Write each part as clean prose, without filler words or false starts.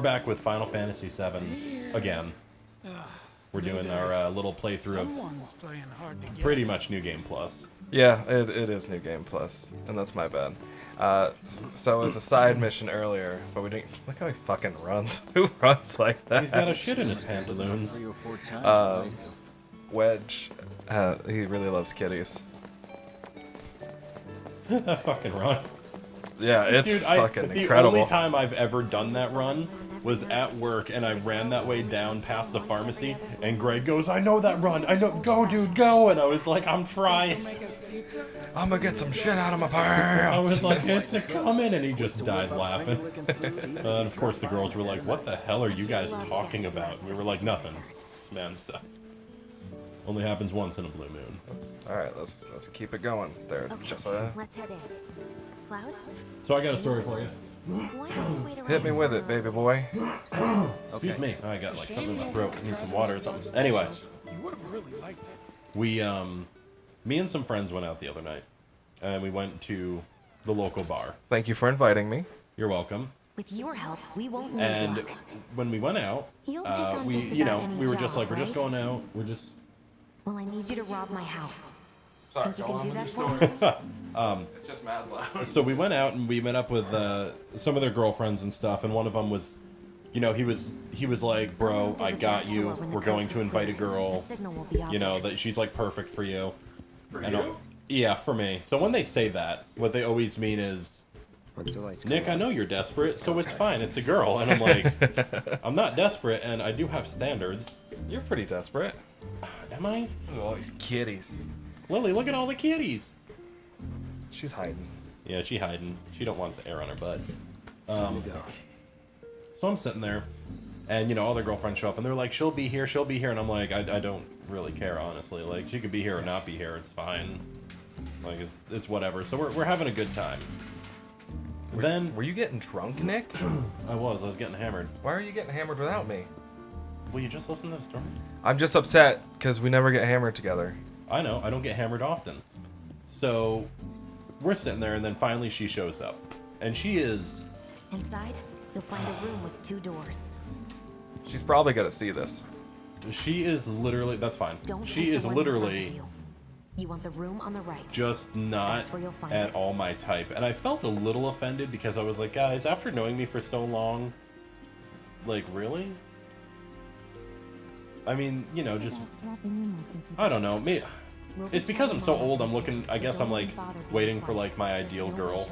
back with Final Fantasy VII again. We're doing our little playthrough of pretty much New Game Plus. Yeah, it is New Game Plus, and that's my bad. So it was a side mission earlier, but we didn't. Look how he fucking runs. Who runs like that? He's got a shit in his pantaloons. Wedge, he really loves kitties. That fucking run. Yeah, it's Dude, fucking the incredible. only time I've ever done that run was at work, and I ran that way down past the pharmacy, and Greg goes, I know that run. I know. Go, dude, go. And I was like, I'm trying. I'm gonna get some shit out of my pants. I was like, it's a coming, and he just died laughing. And of course the girls were like, what the hell are you guys talking about? And we were like, nothing. It's man stuff. Only happens once in a blue moon. Alright, let's keep it going there, Jessa. Let's head in. Cloud? So I got a story for you. Why don't we wait around? Hit me with it, baby boy. Excuse me. I got like something in my throat. I need some water or something. Anyway. We, me and some friends went out the other night. And we went to the local bar. Thank you for inviting me. You're welcome. With your help, we won't need And luck. when we went out, You'll take on we, just you about know, any we were job, just like, we're just right? going out. We're just... Well, I need you to rob my house. Sorry, Think you can do that for me? It's just mad loud. So we went out and we met up with some of their girlfriends and stuff, and one of them was, you know, he was like, bro, I got you. We're going to invite a girl, you know, that she's like perfect for you. And yeah, for me. So when they say that, what they always mean is, Nick, I know you're desperate, so it's fine. It's a girl. And I'm like, I'm not desperate, and I do have standards. You're pretty desperate. Am I? Look at all these kitties. Lily, look at all the kitties. She's hiding. Yeah, she hiding. She don't want the air on her butt. So I'm sitting there, and you know, all their girlfriends show up, and they're like, she'll be here, and I'm like, I don't really care, honestly. Like, she could be here or not be here, it's fine. Like, it's whatever. So we're having a good time. Then Were you getting drunk, Nick? I was getting hammered. Why are you getting hammered without me? Will you just listen to the story? I'm just upset because we never get hammered together. I know, I don't get hammered often. So we're sitting there, and then finally she shows up, and she is... Inside, you'll find a room with 2 doors. She's probably gonna see this. She is literally... That's fine. Don't She take is the one in front of literally... you. You want the room on the right. just not That's where you'll find at it. all my type. And I felt a little offended because I was like, guys, after knowing me for so long, like, really? I mean, you know, just, I don't know. Me, it's because I'm so old, I'm looking, I guess I'm like waiting for like my ideal girl.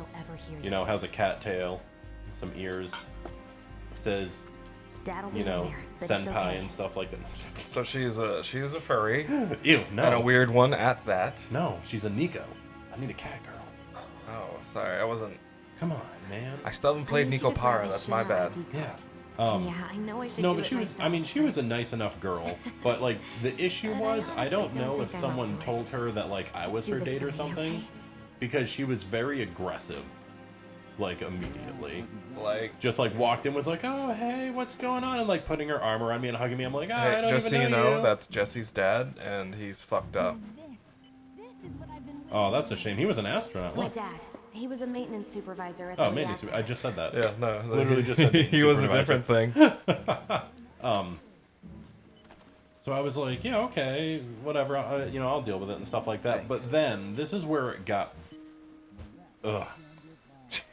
You know, has a cat tail, some ears, says, you know, senpai and stuff like that. So she's a furry. Ew, no. And a weird one at that. No, she's a Nico. I need a cat girl. Oh, sorry, I wasn't. Come on, man. I still haven't played Nico Para. That's my bad. Yeah. Yeah, I know I should No, do but it she was, myself. I mean, she was a nice enough girl, but like, the issue was, I don't know if someone told her that like I was her date or something, because she was very aggressive, like immediately. Like, Just like walked in, was like, oh, hey, what's going on? And like putting her arm around me and hugging me. I'm like, I hey, don't just so even you know know, that's Jesse's dad, and he's fucked up. Oh, that's a shame. He was an astronaut. My Look. dad. He was a maintenance supervisor at the Oh, maintenance. reactor. I just said that. Yeah, no. Literally just said he was a supervisor. different thing. So I was like, yeah, okay, whatever, you know, I'll deal with it and stuff like that. But then, this is where it got,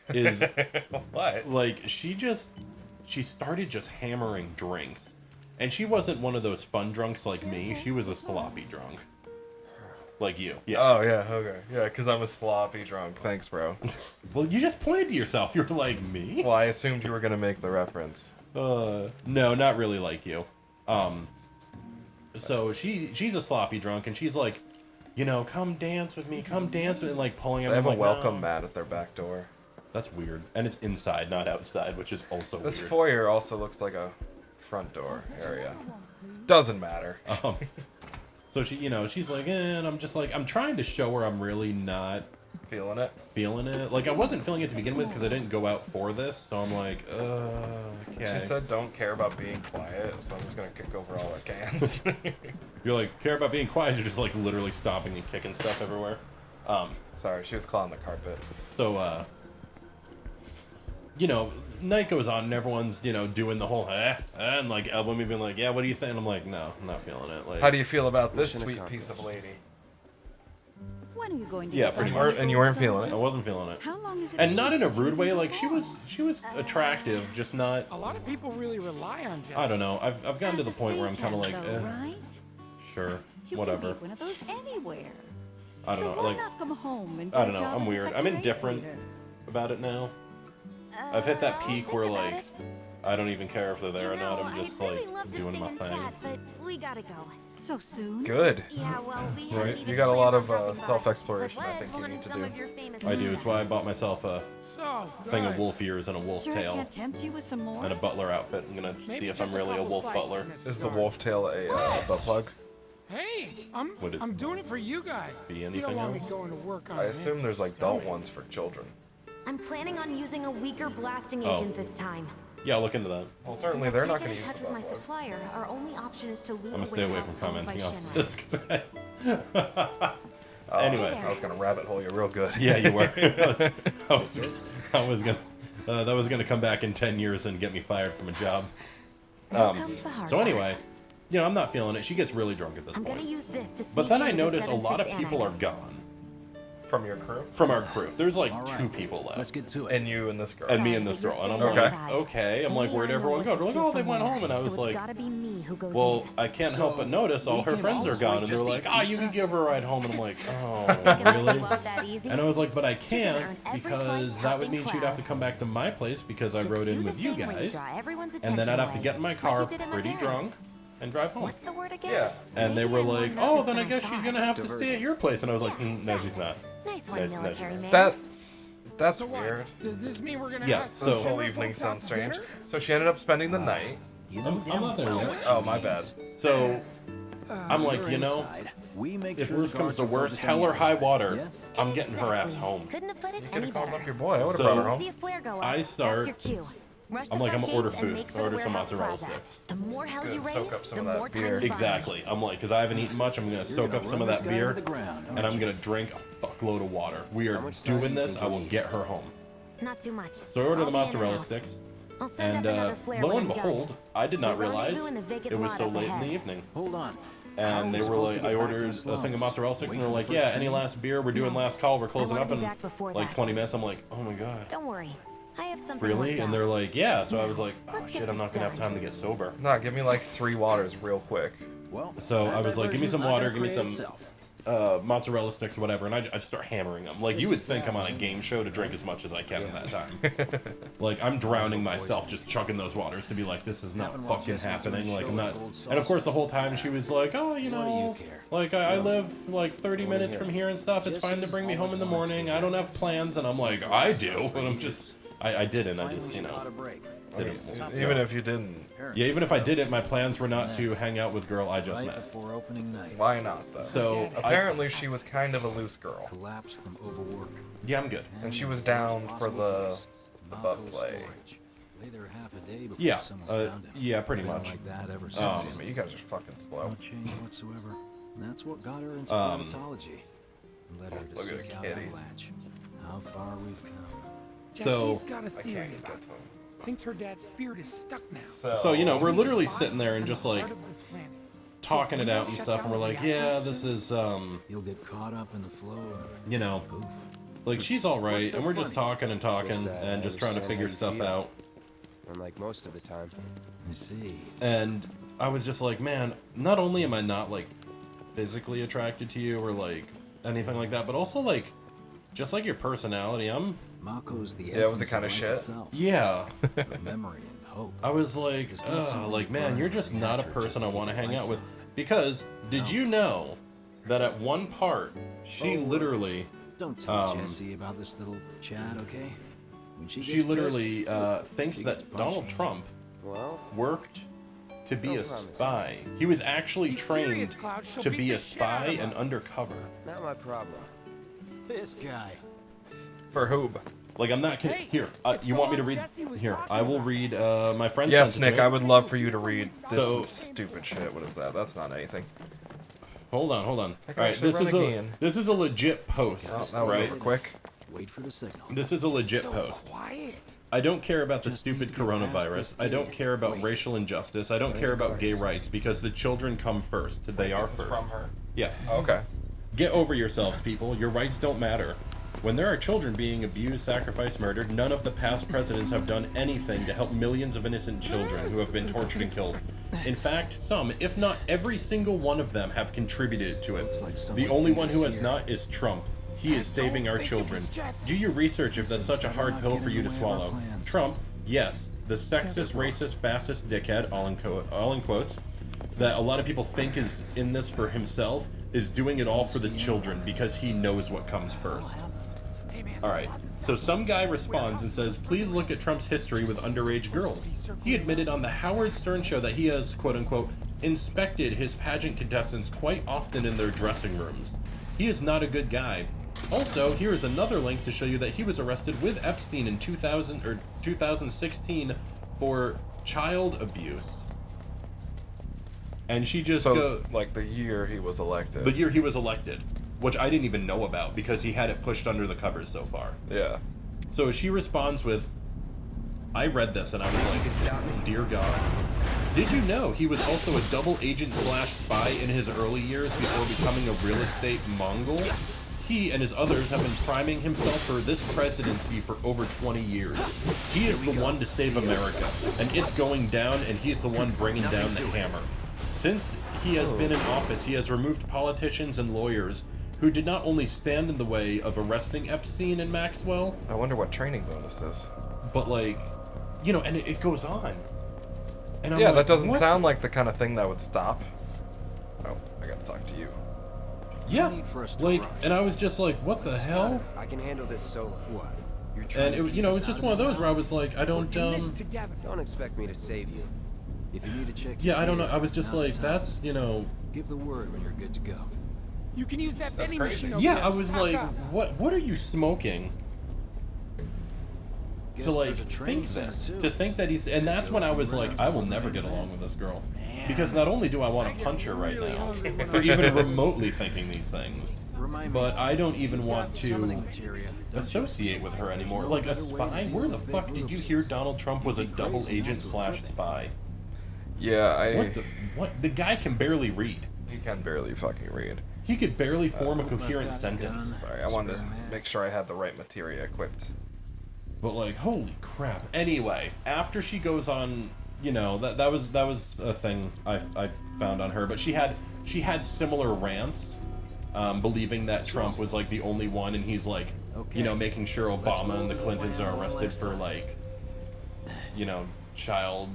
is, What? like, she started just hammering drinks. And she wasn't one of those fun drunks like me, she was a sloppy drunk. Like you. Yeah. Oh, yeah, okay. Yeah, because I'm a sloppy drunk. Thanks, bro. Well, you just pointed to yourself, you were like, me? Well, I assumed you were going to make the reference. No, not really like you. So she's a sloppy drunk, and she's like, you know, come dance with me, and like pulling him. They have I'm a like, welcome no. mat at their back door. That's weird, and it's inside, not outside, which is also This weird. foyer also looks like a front door area. Doesn't matter. So she, you know, she's like, and I'm just like, I'm trying to show her I'm really not Feeling it? feeling it. Like, I wasn't feeling it to begin with because I didn't go out for this, so I'm like, okay. She said don't care about being quiet, so I'm just going to kick over all our cans. You're like, care about being quiet, you're just like literally stomping and kicking stuff everywhere. Sorry, she was clawing the carpet. So, you know, night goes on and everyone's, you know, doing the whole and like women being like, yeah, what do you think? And I'm like, no, I'm not feeling it. Like, How do you feel about this Mission sweet accomplished. piece of lady? When are you going to Yeah, get pretty that much. And you weren't feeling I it. wasn't feeling it. How long is it And been not in a since rude you've way. been Like before? she was attractive, just not. A lot of people really rely on Jesse. I don't know. I've gotten to As the a point where I'm kind of like, stagehand, though, right? sure, You whatever. can meet one of those anywhere. I don't so know. why Like, not come home and I get don't a know. job I'm as a weird. I'm Sector 8 indifferent waiter? about it now. I've hit that I'll peak think where about like it. I don't even care if they're there or You not. know, I'm just I'd really like love to doing stay my and thing. chat, but we gotta go. So soon? Good. Yeah, well, we Right. haven't even You got a lot planned on of dropping by. self-exploration But I Wes think you wanted need to some do. of your famous I do. meat. It's why I bought myself a So, thing of good. wolf ears and a wolf Sure, I tail can't tempt you with some more. and a butler outfit. I'm gonna Maybe see if just I'm really a couple wolf slices butler. in this Is the cigar. wolf tail a butt plug? Hey, Would it I'm doing it for you guys. be You anything don't want else? me going to work on I an assume empty there's like stomach. adult ones for children. I'm planning on using a weaker blasting Oh. agent this time. Yeah, I'll look into that. Well, Since certainly I they're can't not get going to in use touch the with my butt plug. supplier, our only option is to loot I'm gonna a stay away warehouse from owned by commenting on Shinra. this 'cause Oh, Anyway. I was going to rabbit hole you real good. yeah, you were. I was gonna. That was gonna come back in 10 years and get me fired from a job. Now comes the hard So part. anyway, you know, I'm not feeling it. She gets really drunk at this I'm gonna point. use this to sneak But then I into the notice a lot of 7-6 people are annex. gone From your crew? from our crew. There's like All right, 2 people left. Let's get to it. And you and this girl. And me Sorry, and this but you're girl. And I'm staying like, outside. okay. I'm like, Only where'd I know everyone what go? to They're like, steal oh, they from went where, home. And I so was it's like, gotta be me who goes well, in. I can't help but notice all we her can friends all are gone. And just they were eat like, oh, you pizza? can give her a ride home. And I'm like, oh, Thinking I really? give up that easy? And I was like, but I earn can't every because slice that would helping mean she'd have to Cloud. come back to my place because I Just rode do in the with you thing where guys. draw everyone's And then I'd have to attention get in my away, car like you did at my pretty parents'. drunk and drive home. What's the word again? Yeah. And they Maybe were I'm more like, oh, nervous then than I guess she's thought. gonna have to stay at your place. And I was like, Yeah, no, that. she's not. Nice one, Nice- military nice. man. That's So what? weird. Does this mean we're gonna Yeah, ask so- This So- whole Shinra evening folks out sounds to strange. dinner? So she ended up spending the night. You I'm not there yet. Oh, my bad. So I'm like, you know, if worse comes to worse, hell or high water, I'm getting her ass Exactly. home. Couldn't have put it Could any have called better. up your boy. I would have So- brought her See home. a flare go up. I start- That's your cue. Rush I'm the like, I'm front gonna order gates and food. make for the Order some warehouse mozzarella plaza. sticks. The more hell Good, you soak raise, up some the of that more beer. time you burn. Exactly. I'm like, because I haven't eaten much, I'm gonna soak up some of that beer, and I'm gonna drink a fuckload of water. We are much time do doing you this. think I you will need? get her home. Not too much. So I order the I'll be in and mozzarella out. sticks, I'll send and up another flare lo when and I'm done. behold, I did not We realize rendezvous in the vacant it was lot so up late in ahead. the evening. Hold on. And they were like, I ordered a thing of mozzarella sticks, and they're like, yeah, any last beer? We're doing last call. We're closing wanna up be in back before like that. 20 minutes. I'm like, oh my god, Don't worry. I have something really? worked And out. they're like, yeah. So I was like, oh Let's get shit, I'm this not gonna have done. time to get sober. Nah, give me like 3 waters real quick. Well, So I was like, give me some water, give me some Itself. mozzarella sticks, whatever, and I just start hammering them. Like, you would think I'm on a game show to drink as much as I can in that time. Like, I'm drowning myself just chugging those waters to be like, this is not fucking happening. Like, I'm not. And of course, the whole time she was like, oh, you know, like, I live like 30 minutes from here and stuff. It's fine to bring me home in the morning. I don't have plans. And I'm like, I do. And I'm just, I didn't. I just, you know, didn't. Even if you didn't. Yeah, even if I did it, my plans were not to hang out with girl I just Right met. before opening night. Why not, though? So, Apparently, she was kind of a loose girl. Collapse from overwork. yeah, I'm good. And she was down for the butt play. Lay there half a day before Yeah, someone found him. yeah, pretty Been much. like that ever since. Damn it, you guys are fucking slow. No change whatsoever. And that's what got her into primatology. And led her to Look at seek the out kitties. Appalach. How far we've come. So, Jesse's got a I theory can't get about that to him. Thinks her dad's spirit is stuck now. so you know, we're literally His sitting there and body just the like heart of the planet. talking So if it we out don't and shut stuff, and we're down like, the yeah, reactors, this is You'll get caught up in the flow and you know, poof. like she's all right, What's so and we're just funny? talking and talking Just that I and just trying to understand figure how you stuff feel. out. Unlike most of the time. I see. And I was just like, man, not only am I not like physically attracted to you or like anything like that, but also like just like your personality. Mako's the Yeah, was it essence kinda of life shit? itself. Yeah. Of memory and hope. I was like, It's not something like you man, burn you're or just react not a or just person I to keep want to the hang out lights with. on. Because did you know that at one part she literally Don't tell Jessie about this little chat, okay? When she she gets literally pissed, thinks she that gets Donald punchy. Trump Well, worked to be No a promises. spy. He was actually Be trained serious, Cloud. She'll to beat be the a shit out spy of and us. undercover. not my problem. This guy. For Hoob. Like, I'm not kidding. Hey, Here, it's you the want me to one read? Jesse was Here, talking I will about. read. My friend Yes, sent it to Nick, me. I would love for you to read. This So- is stupid shit. What is that? That's not anything. Hold on. I All can right, actually this run is again. this is a legit post, Oh, that was right? over quick. Wait for the signal. This is a legit post. Quiet. I don't care about the stupid coronavirus. I don't care about racial injustice. I don't care about gay rights because the children come first. They are This is first. from her. Yeah. Okay. Get over yourselves, people. Your rights don't matter. When there are children being abused, sacrificed, murdered, none of the past presidents have done anything to help millions of innocent children who have been tortured and killed. In fact, some, if not every single one of them, have contributed to it. The only one who has not is Trump. He is saving our children. Do your research if that's such a hard pill for you to swallow. Trump, yes, the sexist, racist, fastest dickhead, all in quotes, that a lot of people think is in this for himself, is doing it all for the children because he knows what comes first. Alright, so some guy responds and says, please look at Trump's history with underage girls. He admitted on the Howard Stern show that he has, quote-unquote, inspected his pageant contestants quite often in their dressing rooms. He is not a good guy. Also, here is another link to show you that he was arrested with Epstein in 2016 for child abuse. And she just like the year he was elected. the year he was elected, which I didn't even know about because he had it pushed under the covers so far. Yeah. So she responds with, I read this and I was like, dear God. Did you know he was also a double agent / spy in his early years before becoming a real estate Mongol? He and his others have been priming himself for this presidency for over 20 years. He is the one to save America, and it's going down, and he's the one bringing down the hammer. Since he has been in office, he has removed politicians and lawyers who did not only stand in the way of arresting Epstein and Maxwell, I wonder what training bonus is. but like, you know, and it goes on. And I'm Yeah, like, that doesn't what sound like the kind of thing that would stop. Oh, I gotta talk to you. Yeah, Need for us to like, rush. and I was just like, what the hell? I can handle this solo. What? You're trying And to it, keep you know, us it's just out one of the those where I was like, I don't, In this together. Don't expect me to save you. If you need to check. yeah, I don't know. your I was just now's the like, time. that's, you know, Give the word when you're good to go. You can use that vending crazy. machine over yeah, there. I was Stock like, up. what are you smoking Guess to like there's a training think center, this? too. To think that he's, and that's when I was like, I will never get along with this girl. Because not only do I want to punch her right now for even remotely thinking these things, Remind me. but I don't even want Summoning to materia. associate with her anymore. Like a spy? Where the fuck did you hear Donald Trump was a double agent / spy? Yeah, What? The guy can barely read. He can barely fucking read. He could barely form a coherent that sentence. gun. Sorry, I wanted to Experiment. make sure I had the right materia equipped. But like, holy crap. Anyway, after she goes on, you know, that was a thing I found on her. But she had similar rants, believing that Trump was like the only one, and he's like, you know, making sure Obama and the Clintons are arrested for like, you know, child,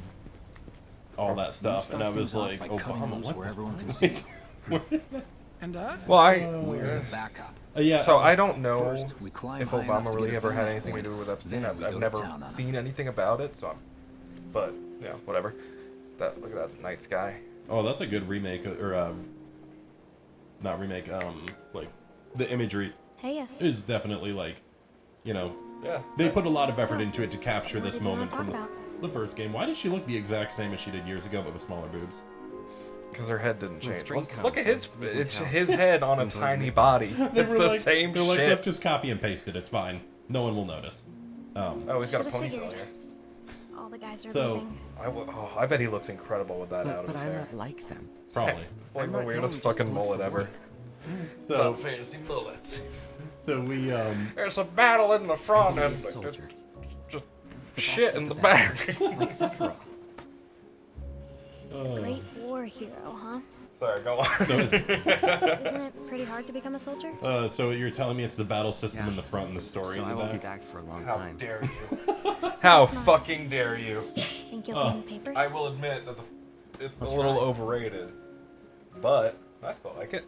all that stuff. And I was like, Obama, what where everyone can the see. fuck? And us? Well, We're the backup. Yeah. So I don't know First, we climb if high enough Obama to really get a ever had vantage anything to point. do with Epstein. Then I've we go to never town on seen anything about it, so but yeah, whatever. Look at that night sky. Oh, that's a good remake, or not remake. Like the imagery Hey, is definitely like, you know, Yeah. they put a lot of effort into it to capture what this did you moment wanna from talk the first game. Why does she look the exact same as she did years ago, but with smaller boobs? Because her head didn't change. string Well, look at comes, his you can it's tell. his head on a tiny body. They It's were the like- same they're shit. like, let's just copy and paste it. It's fine. No one will notice. Oh, he's got a Should've ponytail figured. here. all the guys are So- leaving. I bet he looks incredible with that out of But his I'm hair. not like them. Probably. It's like I'm the not weirdest going just fucking to look mullet for ever. So, Fantasy bullets. so we There's a battle in the front and Soldier. just shit in the back. Like Sephiroth. Great war hero, huh? Sorry, go on. so, Isn't it pretty hard to become a soldier? so you're telling me it's the battle system in the front and the story So in I the won't be back? back for a long How time. dare you? How fucking dare you? Think you'll be in the papers? I will admit that it's a little overrated, but I still like it.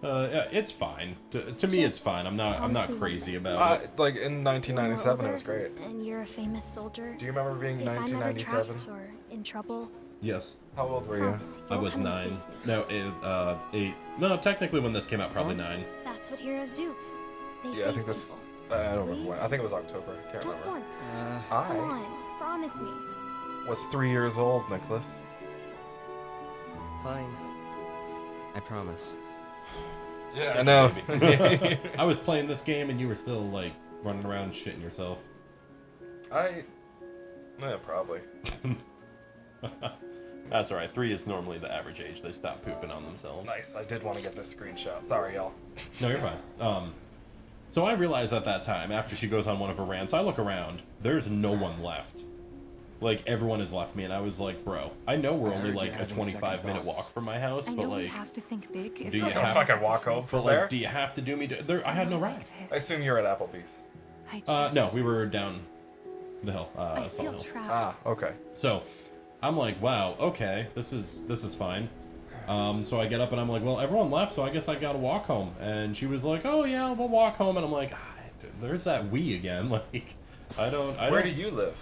Yeah, it's fine. To me, it's fine. I'm not crazy about it. Like in 1997, it was great. And you're a famous soldier. Do you remember being If I'm ever 1997? trapped or in trouble, Yes, How old were you? promise I you'll was come and 9. save me. No, 8. No, technically when this came out, probably 9. That's what heroes do. They Yeah, save I think this. people. I don't remember when. I think it was October. I can't Just remember. once. I Come on, promise me. was 3 years old, Nicholas. Fine. I promise. Yeah, I know. I was playing this game and you were still like running around shitting yourself. Yeah, probably. That's alright. 3 is normally the average age they stop pooping on themselves. Nice. I did want to get this screenshot. Sorry, y'all. No, you're fine. So I realized at that time, after she goes on one of her rants, I look around. There's no one left. Like, everyone has left me, and I was like, bro, I know we're only like a 25-minute walk from my house, I but know we like, have to think big. If do you we're have fucking walk home but from like, there? do you have to do me? There, I had no ride. I assume you're at Applebee's. No, we were down the hill. I Salt feel Hill. trapped. Ah, okay. So, I'm like, wow, okay, this is fine. So I get up and I'm like, well, everyone left, so I guess I gotta walk home. And she was like, oh yeah, we'll walk home. And I'm like, there's that we again. Like, I don't. Where do you live?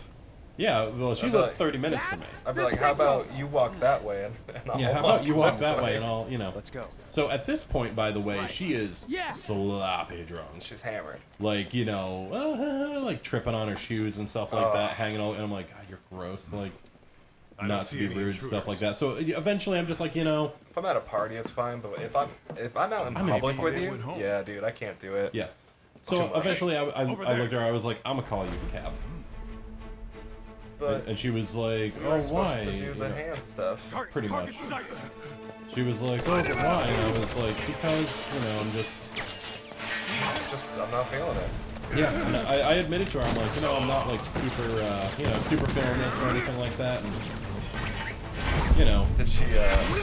Yeah, well, she I'd be lived like, 30 minutes from me. I'd be like, how about you walk that way and I'll Yeah, how about you walk this that way and I'll, you know. Let's go. So at this point, by the way, she is Yeah. sloppy drunk. She's hammered. Like, you know, like tripping on her shoes and stuff like that, hanging out. And I'm like, God, you're gross. Like, not to be rude, stuff like that. So eventually I'm just like, you know. If I'm at a party, it's fine. But if I'm out in I'm in public with you, home. yeah, dude, I can't do it. Yeah. So eventually I looked at her. I was like, I'm going to call you a cab. But And she was like, you oh, were supposed why? to do You the know, hand stuff. pretty much. She was like, oh, but why? And I was like, because, you know, I'm not feeling it. yeah. And I admitted to her, I'm like, you know, I'm not like super, super feeling this or anything like that. And, you know. Did she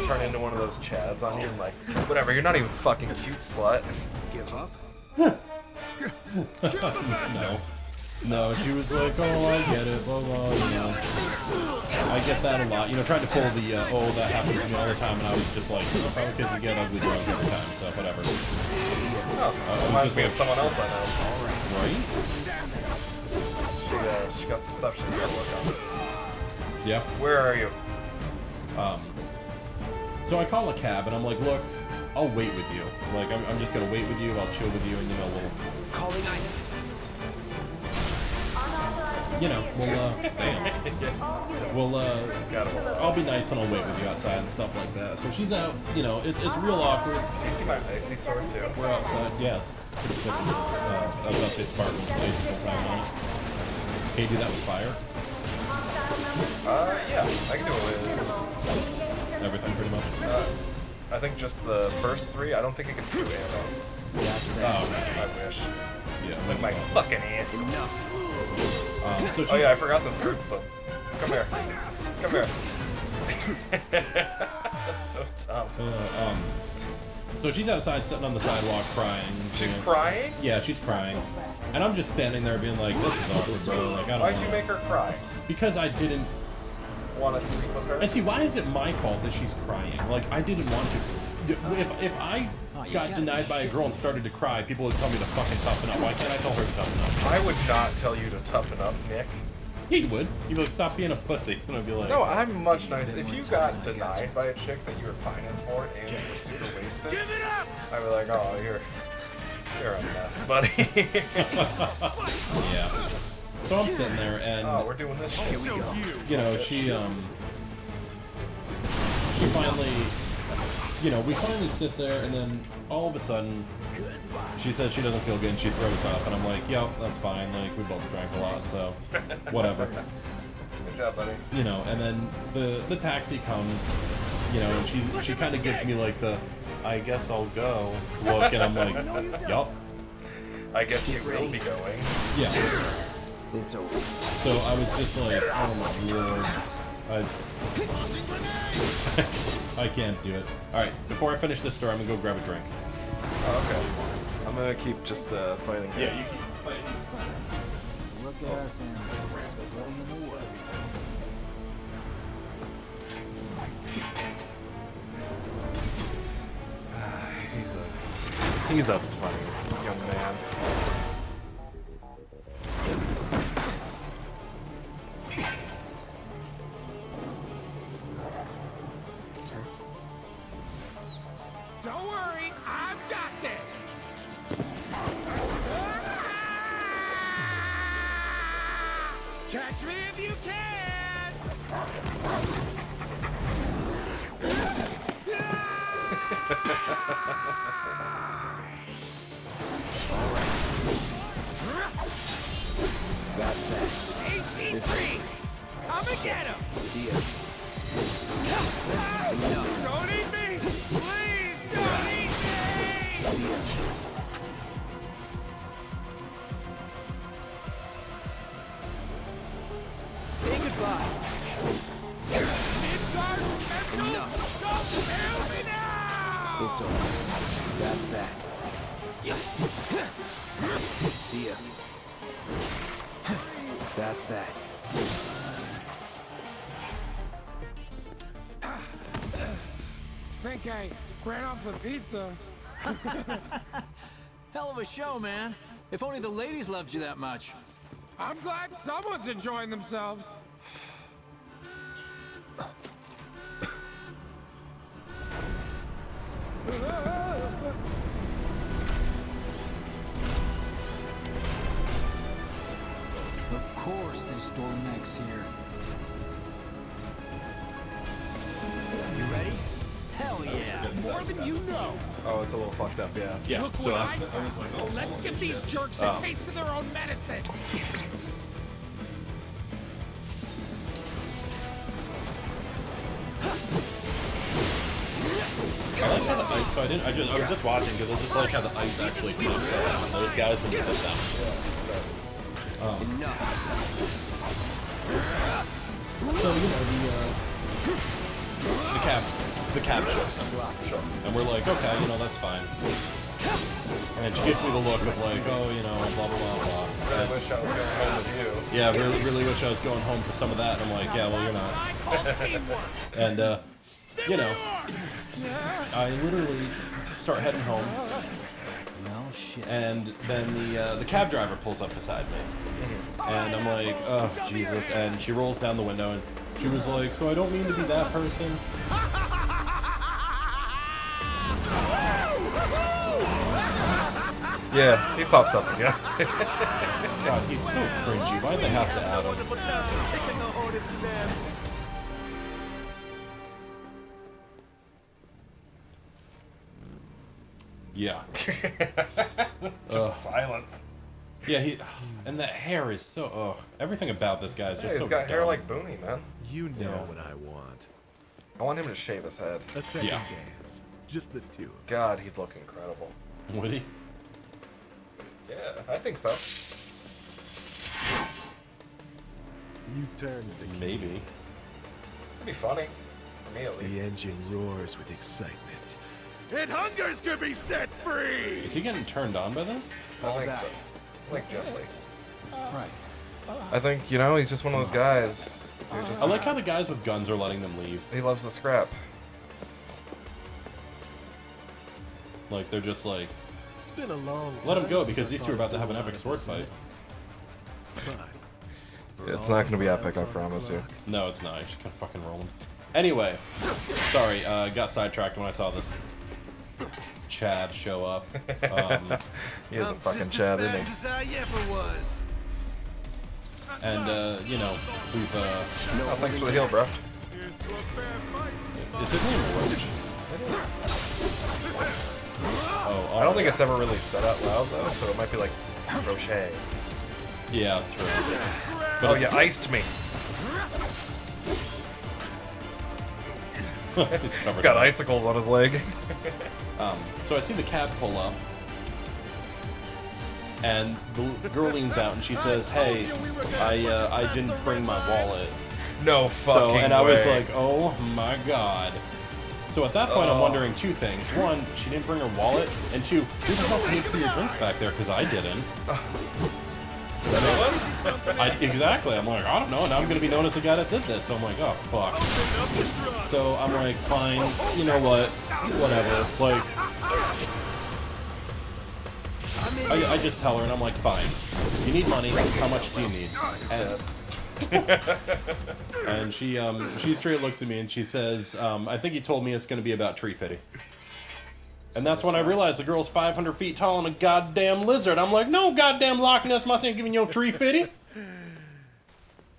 turn into one of those chads on you? Like, whatever, you're not even fucking cute, slut. Give up? No. No, she was like, oh, I get it, blah, blah, you know. I get that a lot. You know, tried to pull the, that happens to me all the time, and I was just like, oh, probably because you get ugly drunk every time, so whatever. Oh, reminds me of someone else I know. Right? She got some stuff she's got to work on. Yeah. Where are you? So I call a cab, and I'm like, look, I'll wait with you. Like, I'm just gonna wait with you, I'll chill with you, and, you know, Calling ice. damn. I'll be nice and I'll wait with you outside and stuff like that. So she's out, you know, it's real awkward. Do you see my icy sword too? We're outside, yes. Pretty sick of it. I was about to say sparkles, icicles out on it. Can you do that with fire? Yeah, I can do it with Everything, pretty much. I think just the first 3. I don't think I can do ammo. Oh, man. I wish. Yeah, Like my that's fucking ass. awesome. So she's, Oh yeah, I forgot this hurts them. Come here. Come here. That's so dumb. So she's outside sitting on the sidewalk crying. She's you know. crying? Yeah, she's crying. And I'm just standing there being like, this is awkward, bro. Like, I don't Why'd know. you make her cry? Because I didn't. Want to sleep with her? And see, why is it my fault that she's crying? Like, I didn't want to. If I got denied by a girl and started to cry, people would tell me to fucking toughen up. Why can't I tell her to toughen up? I would not tell you to toughen up, Nick. Yeah, you would. You'd be like, stop being a pussy. And I'd be like, No, I'm much nicer. If you got denied by a chick that you were pining for and you were super wasted, I'd be like, oh, you're a mess, buddy. yeah. So I'm sitting there, and Oh, we're doing this shit. you know, she finally, you know, we finally sit there, and then all of a sudden, she says she doesn't feel good, and she throws up, and I'm like, yep, that's fine. Like, we both drank a lot, so whatever. Good job, buddy. You know, and then the taxi comes, you know, and she kind of gives me like the, I guess I'll go look, and I'm like, yup. I guess you will be going. Yeah. It's over. So I was just like, oh my lord. I can't do it. Alright, before I finish this story, I'm gonna go grab a drink. Oh, okay. I'm gonna keep just fighting this. Yeah, you keep fighting. Look at us and getting in the way. He's a funny young man. Don't worry, I've got this. Catch me if you can. Enough. Don't kill me now! It's over. That's that. See ya. That's that. Think I ran off the pizza. Hell of a show, man. If only the ladies loved you that much. I'm glad someone's enjoying themselves. Of course they store mechs here. You ready? Hell yeah. More than you know. Oh, it's a little fucked up, yeah. Yeah. Look So what I found. Let's give these jerks a taste of their own medicine. I like how the ice. So I was just watching because I just like how the ice actually clamps up on those guys when you hit them. Enough. So you know the cab show, and we're like, okay, that's fine. And she gives me the look of like, oh, blah blah blah blah. I wish I was going home with you. Yeah, really wish I was going home for some of that. And I'm like, yeah, well, you're not. I call teamwork. And I literally start heading home, Well, shit. and then the cab driver pulls up beside me, and I'm like, oh Jesus! And she rolls down the window, and she was like, so I don't mean to be that person. Yeah, he pops up again. God, he's so cringy. Why'd they have to add him? Yeah. Just silence. Yeah, and that hair is so, everything about this guy is Yeah, just so he's got hair dumb. like Booney, man. You know Yeah. what I want. I want him to shave his head. A second Yeah. chance. Just the two of God, us. he'd look incredible. Would he? Yeah, I think so. You turn the key. Maybe. It'd be funny. For me, at The least. engine roars with excitement. It hungers to be set free! Is he getting turned on by this? I think so. Like, gently. Right. I think, he's just one of those guys. Who just, I like how the guys with guns are letting them leave. he loves the scrap. Like, they're just like, It's been a long time. let him go since because I these two are thought about to have an a lot epic of sword this fight. But It's not going to be epic, I promise you. No, it's not. He's just gonna fucking roll him. Anyway, sorry, got sidetracked when I saw this Chad show up. He is a fucking Chad, isn't he? as I ever was. And, we've, Oh, thanks for the heal, bro. Here's to a fair fight. is his name Roach? It is. Oh, I don't think it's ever really said out loud, though, so it might be like Roche. Yeah, true. Oh, you iced me. He's covered He's got in ice. icicles on his leg. So I see the cab pull up, and the girl leans out and she says, "Hey, I didn't bring my wallet." No fucking way. And I was like, "Oh my god." So at that point, I'm Oh. wondering two things. One, she didn't bring her wallet, and two, who the hell paid for your drinks back there? Because I didn't. Exactly. I'm like, I don't know. Now I'm gonna be known as the guy that did this. So I'm like, oh fuck. So I'm like, fine. You know what? Whatever. Like, I just tell her, and I'm like, fine. You need money. How much do you need? And she straight looks at me and she says, I think he told me it's gonna be about tree fitting. And that's when I realized the girl's 500 feet tall and a goddamn lizard. I'm like, no goddamn Loch Ness must ain't giving you no tree fitty.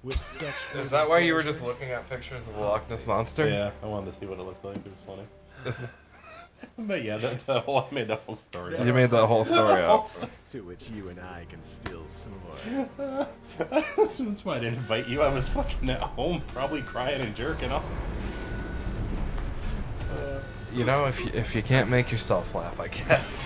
With such Is that why you were just looking at pictures of the Loch Ness Monster? Yeah, I wanted to see what it looked like. It was funny. Is- But yeah, I made the whole story up. You made that whole story up. to which you and I can still soar. That's why I didn't invite you. I was fucking at home, probably crying and jerking off. If you can't make yourself laugh, I guess.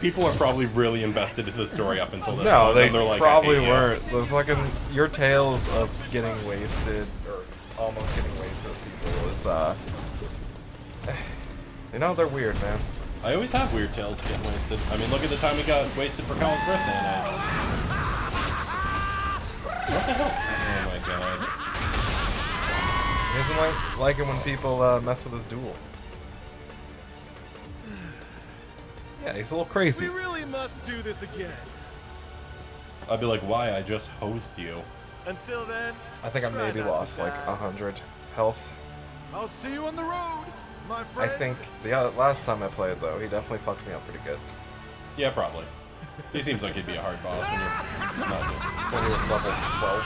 People are probably really invested in the story up until this No, point. they and they're like, probably I hate you. weren't. The fucking your tales of getting wasted or almost getting wasted to people is, you know, they're weird, man. I always have weird tales of getting wasted. I mean, look at the time we got wasted for Colin's birthday night. What the hell? Oh my god. He doesn't like it when people mess with his duel. Yeah, he's a little crazy. We really must do this again. I'd be like, why? I just hosed you. Until then, I think I try maybe not to lost like die. 100 health. I'll see you on the road, my I friend. think the last time I played, though, he definitely fucked me up pretty good. Yeah, probably. He seems like he'd be a hard boss when you're not good. When we were level 12.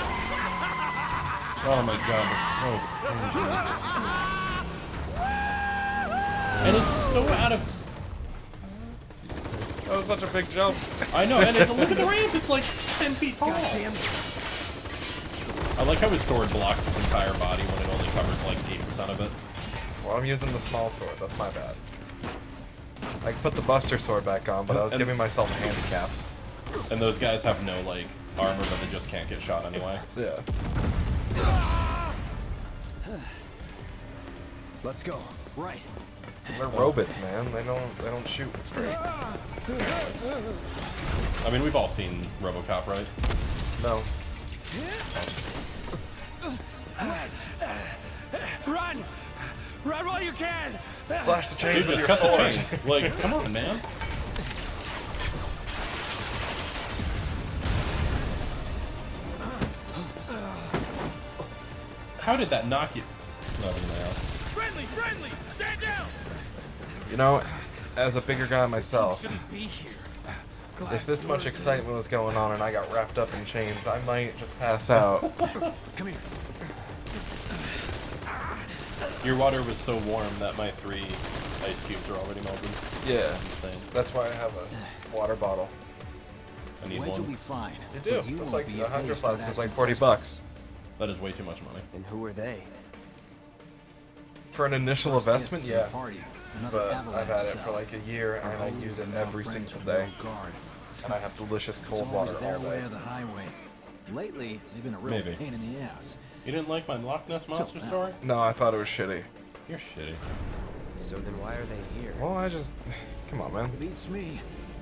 Oh my god, that's so cringy. And it's so out of... That was such a big jump. I know, and it's, look at the ramp, it's like 10 feet tall. I like how his sword blocks his entire body when it only covers like 8% of it. Well, I'm using the small sword. That's my bad. I could put the Buster sword back on, but I was And- giving myself a handicap. And those guys have no like armor, but they just can't get shot anyway. Yeah. Let's go. Right. They're robots, man. They don't shoot straight. I mean, we've all seen RoboCop, right? No. Run! Run while you can! Slash the chains Dude, with just your cut the sword. chains. Like, come on, man. How did that knock you? Nothing there. Friendly! Friendly! Stand down! You know, as a bigger guy myself, Shouldn't be here. if this much excitement was going on and I got wrapped up in chains, I might just pass out. Come here. Your water was so warm that my 3 ice cubes are already melted. Yeah. Insane. That's why I have a water bottle. I need Wedge will be one. fine. You do. but you It's won't like be 100 if they plus. start It's like asking $40. That is way too much money. And who are they? For an initial First investment, guest to yeah. the party, another But avalanche I've had it cell. for like a year and I Our use it old every friends single from the day. old guard. And I have delicious It's cold always water their all way day. or the highway. Lately, they've been a real Maybe. pain in the ass. You didn't like my Loch Ness Monster now. story? No, I thought it was shitty. You're shitty. So then why are they here? Well, I just... Come on, man. Beats me.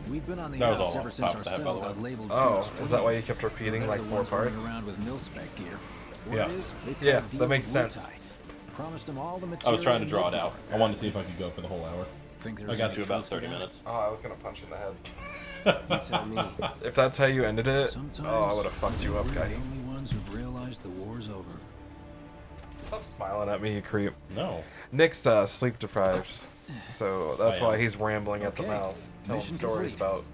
We've been on the That was outs all ever off the since top our of the head, by the cell way. got labeled Oh, too is that why extreme. you kept repeating They're like the 4 ones running parts? around with mil-spec gear. Word Yeah. is, they cut Yeah, a deal that makes with sense. Wutai. Promised them all the I was trying to material draw it out. I wanted to see if I could go for the whole hour. Think I there's got any to about truth to 30 that? minutes. Oh, I was gonna punch you in the head. You tell me. If that's how you ended it, Sometimes oh, I would have fucked you up, we're guy. the only ones who've realized the war's over. Stop smiling at me, you creep. No. Nick's sleep deprived, so that's I am. why he's rambling at the Okay, mouth, telling mission stories complete. about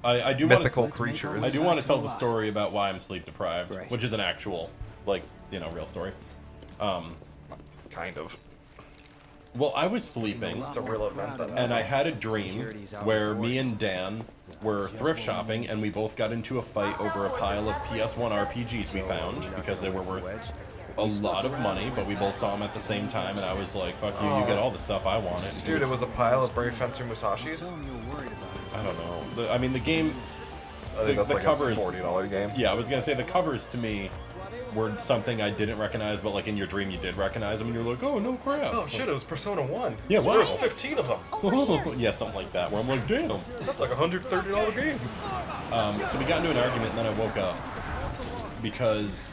I do want mythical Let's make our creatures. I do way want to back tell the the lot. story about why I'm sleep deprived, Right. which is an actual, like, you know, real story. Kind of. Well, I was sleeping, It's a real event. That and I had a dream Security's out where in me force. and Dan were thrift shopping, and we both got into a fight over a pile of PS1 RPGs we found because they were worth a lot of money, but we both saw them at the same time, and I was like, "Fuck you! You get all the stuff I wanted." And he Dude, it was a pile of Brave Fencer Musashis. Tell them you're worried about it. I don't know. I mean, the game. I think that's the like cover a is- $40 game. Yeah, I was gonna say the covers to me were something I didn't recognize, but like in your dream you did recognize them, and you're like, "Oh no, crap!" Oh shit, it was Persona 1. Yeah, wow. There's 15 of them. Yeah, something like that. Where I'm like, "Damn." That's like a $130 game. So we got into an argument, and then I woke up because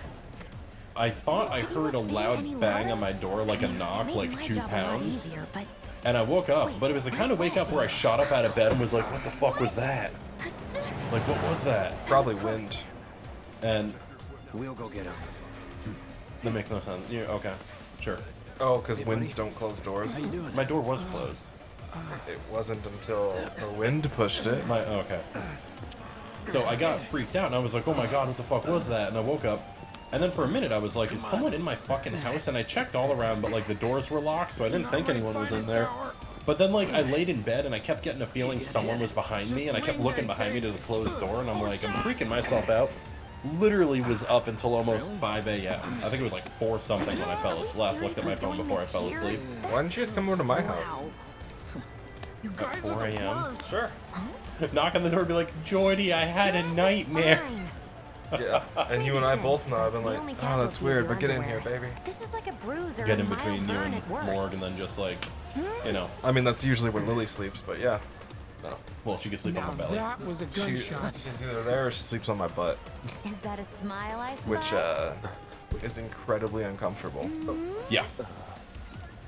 I thought I heard a loud bang on my door, like a knock, like 2 pounds. And I woke up, but it was the kind of wake up where I shot up out of bed and was like, "What the fuck was that? Like, what was that?" Probably wind. And We'll go get him. that makes no sense. Yeah, okay, sure. Oh, because winds don't close doors. How you doing? My door was closed. It wasn't until the wind pushed it. Okay. So I got freaked out, and I was like, "Oh my god, what the fuck was that?" And I woke up, and then for a minute I was like, "Is someone in my fucking house?" And I checked all around, but like the doors were locked, so I didn't think anyone was in there. But then like I laid in bed, and I kept getting a feeling someone was behind me, and I kept looking behind me to the closed door, and I'm like, I'm freaking myself out. Literally was up until almost 5 a.m. I think it was like 4 something when I fell asleep. Last looked at my phone before I fell asleep. Why didn't you just come over to my house? At 4 a.m. Sure. Knock on the door and be like, "Jordy, I had a nightmare." Yeah, and you and I Listen, both know. I've been the like, only oh, casualty that's is weird, your but get in underwear. here, baby. This is like a bruise or Get a in mild between you burn and at worst. Morg, and then just like, you know. I mean, that's usually where Lily sleeps, but yeah. No. Well, she could sleep Now on my belly. that was a gunshot. She's either there or she sleeps on my butt, Is that a smile I spy? which is incredibly uncomfortable. Yeah.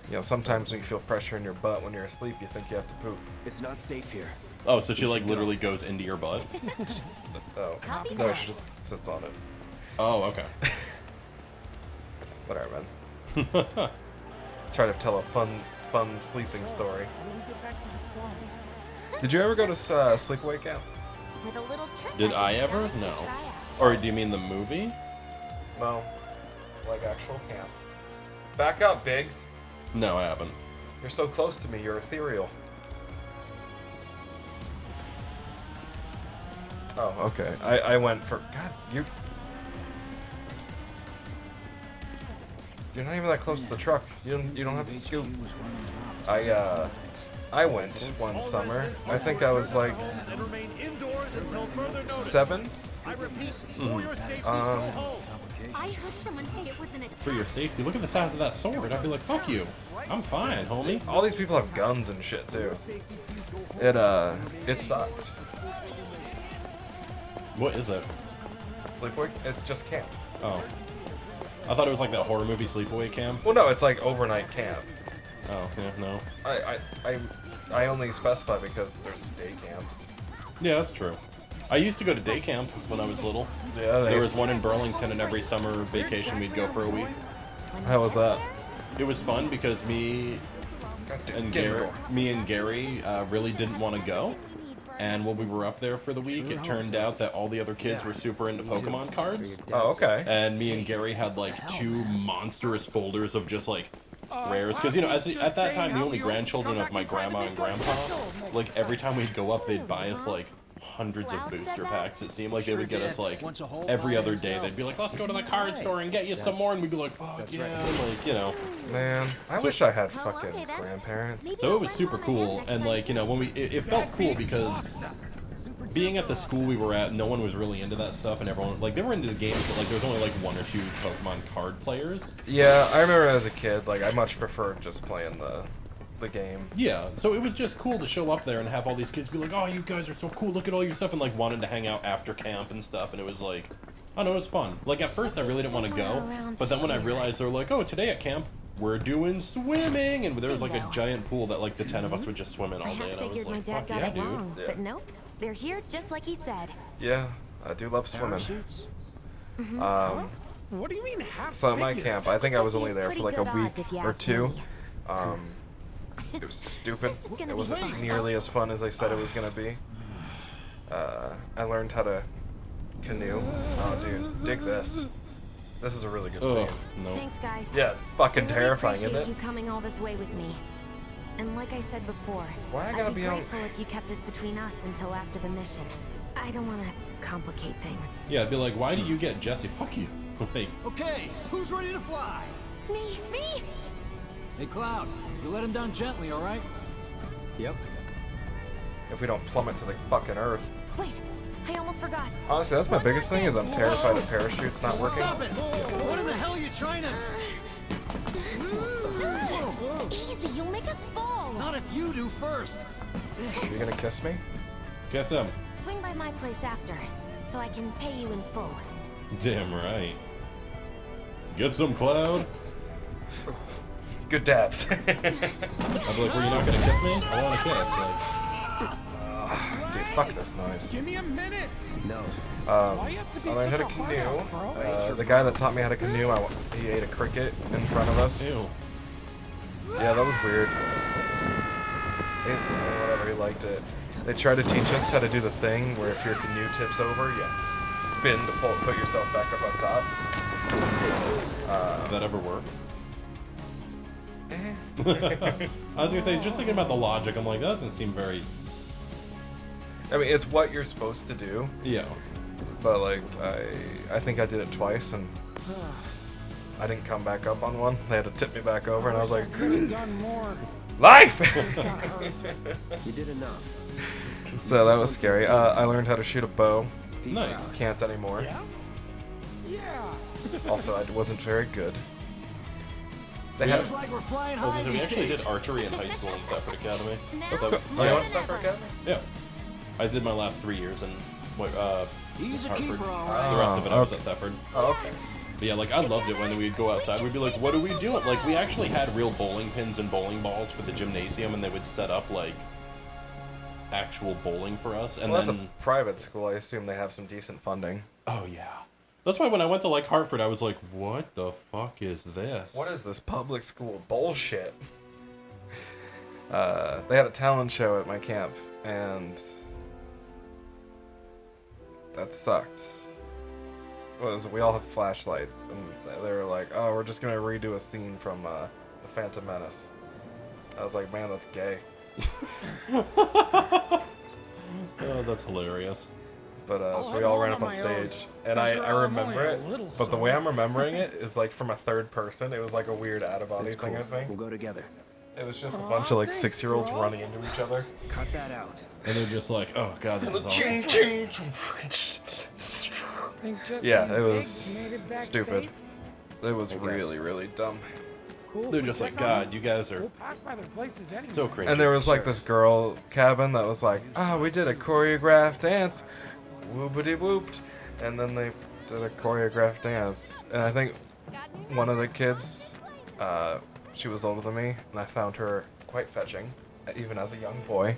You know, sometimes when you feel pressure in your butt when you're asleep, you think you have to poop. It's not safe here. Oh, so she like literally goes into your butt? Oh, Copy no, that. she just sits on it. Oh, okay. Whatever, man. Try to tell a fun sleeping story. Did you ever go to sleepaway camp? With a little trick Did I can ever? guide you No. to try out. Or do you mean the movie? No, like actual camp. Back up, Biggs. No, I haven't. You're so close to me. You're ethereal. Oh, okay. I went for God. You're not even that close to the truck. You don't have to scoop. I went one summer. I think I was like And remain indoors until further notice. 7. I repeat, for your safety, go home. I heard someone say it was an attack. For your safety, look at the size of that sword. I'd be like, fuck you. I'm fine, homie. All these people have guns and shit too. It sucked. What is it? Sleepaway? It's just camp. Oh. I thought it was like that horror movie Sleepaway Camp. Well, no, it's like overnight camp. Oh, yeah, no. I only specify because there's day camps. Yeah, that's true. I used to go to day camp when I was little. Yeah, There was one in Burlington, and every summer vacation we'd go for a week. How was that? It was fun because me and Gary really didn't want to go. And when we were up there for the week, it turned out that all the other kids were super into Pokemon cards. Oh, okay. And me and Gary had like 2 monstrous folders of just like rares. Because, you know, at that time, the only grandchildren of my grandma and grandpa, like every time we'd go up, they'd buy us like hundreds of booster packs. It seemed like they would get us like every other day. They'd be like, let's go to the card store and get you some more. And we'd be like, fuck yeah. Like, you know. Man, I wish I had fucking grandparents. So it was super cool. And like, you know, when it felt cool because being at the school we were at, no one was really into that stuff. And everyone, like, they were into the games, but like there was only like 1 or 2 Pokemon card players. Yeah, I remember as a kid, like, I much preferred just playing the game. Yeah, so it was just cool to show up there and have all these kids be like, oh, you guys are so cool, look at all your stuff, and like wanted to hang out after camp and stuff, and it was like, I don't know, it was fun. Like at first I really didn't want to go, but then when I realized they were like, oh, today at camp, we're doing swimming, and there was like a giant pool that like the 10 of us would just swim in all I day, and I was figured my like, dad fuck got yeah, it dude. wrong, Yeah. but nope. They're here just like he said. Yeah, I do love swimming. Parachutes. What do you mean half So at my figure? camp, I think I was only He's there pretty for like a good week odds, if you or ask 2. me. It was stupid. This is gonna It be wasn't fun. nearly as fun as I said it was gonna be. I learned how to canoe. Oh, dude, dig this. This is a really good Ugh, scene. no. Thanks, guys. Yeah, it's fucking I really terrifying, appreciate isn't you it? coming all this way with me. And like I said before, Why I gotta I'd be be on- grateful if you kept this between us until after the mission. I don't want to complicate things. Yeah, I'd be like, why do you get Jesse? Fuck you. Like, Okay, who's ready to fly? Me! Hey, Cloud, you let him down gently, all right? Yep. If we don't plummet to the fucking earth. Wait, I almost forgot. Honestly, that's my One biggest more thing is I'm thing. terrified of parachutes not working. Stop it! What in the hell are you trying to... Easy, you'll make us fall. Not if you do first. Are you gonna kiss me? guess him. Swing by my place after, so I can pay you in full. Damn right. Get some, Cloud. Good dabs. I'd be like, were you not gonna kiss me? I want to kiss. Like, Dude, fuck this noise. Give me a minute. No. Why you have to be I learned how such to a hard canoe. ass, bro? The guy that taught me how to canoe, he ate a cricket in front of us. ew. Yeah, that was weird. Whatever, he liked it. They tried to teach us how to do the thing where if your canoe tips over, you spin to put yourself back up on top. Did that ever work? I was gonna say, just thinking about the logic, I'm like, that doesn't seem very. I mean, it's what you're supposed to do, Yeah. but like, I think I did it twice and I didn't come back up on one. They had to tip me back over, and I was like, Could have done more. life! That hurts. You did enough. So that was scary. I learned how to shoot a bow. Nice. Can't anymore. Yeah? yeah. Also, I wasn't very good. They had. Feels like we're flying Well, high we these actually days. did archery in high school in Thetford Academy. That's So- cool. Oh, you went to Thetford Academy? Yeah. I did my last 3 years in He's a Hartford. keeper, all right. The rest of it I was at Thetford. Oh, okay. But yeah, like I loved it when we'd go outside. We'd be like, "What are we doing?" Like we actually had real bowling pins and bowling balls for the gymnasium, and they would set up like actual bowling for us. And Well, then, that's a private school. I assume they have some decent funding. oh yeah, that's why when I went to like Hartford, I was like, "What the fuck is this?" What is this public school bullshit? They had a talent show at my camp, and that sucked. We all have flashlights, and they were like, "Oh, we're just gonna redo a scene from The Phantom Menace." I was like, "Man, that's gay." Oh, that's hilarious. But so we all ran up on stage, and I remember it, but the way I'm remembering it is like from a third person. It was like a weird out-of-body That's thing, cool. I think. We'll go together. It was just a bunch of like 6-year-olds running into each other. Cut that out. And they're just like, "Oh god, this is awesome." Yeah, it was stupid. It was really, really dumb. They're just like, "God, you guys are We'll pass by their places anyway. so crazy." And there was like this girl cabin that was like, we did a choreographed dance, whoopity whooped, and then they did a choreographed dance. And I think one of the kids, she was older than me, and I found her quite fetching, even as a young boy.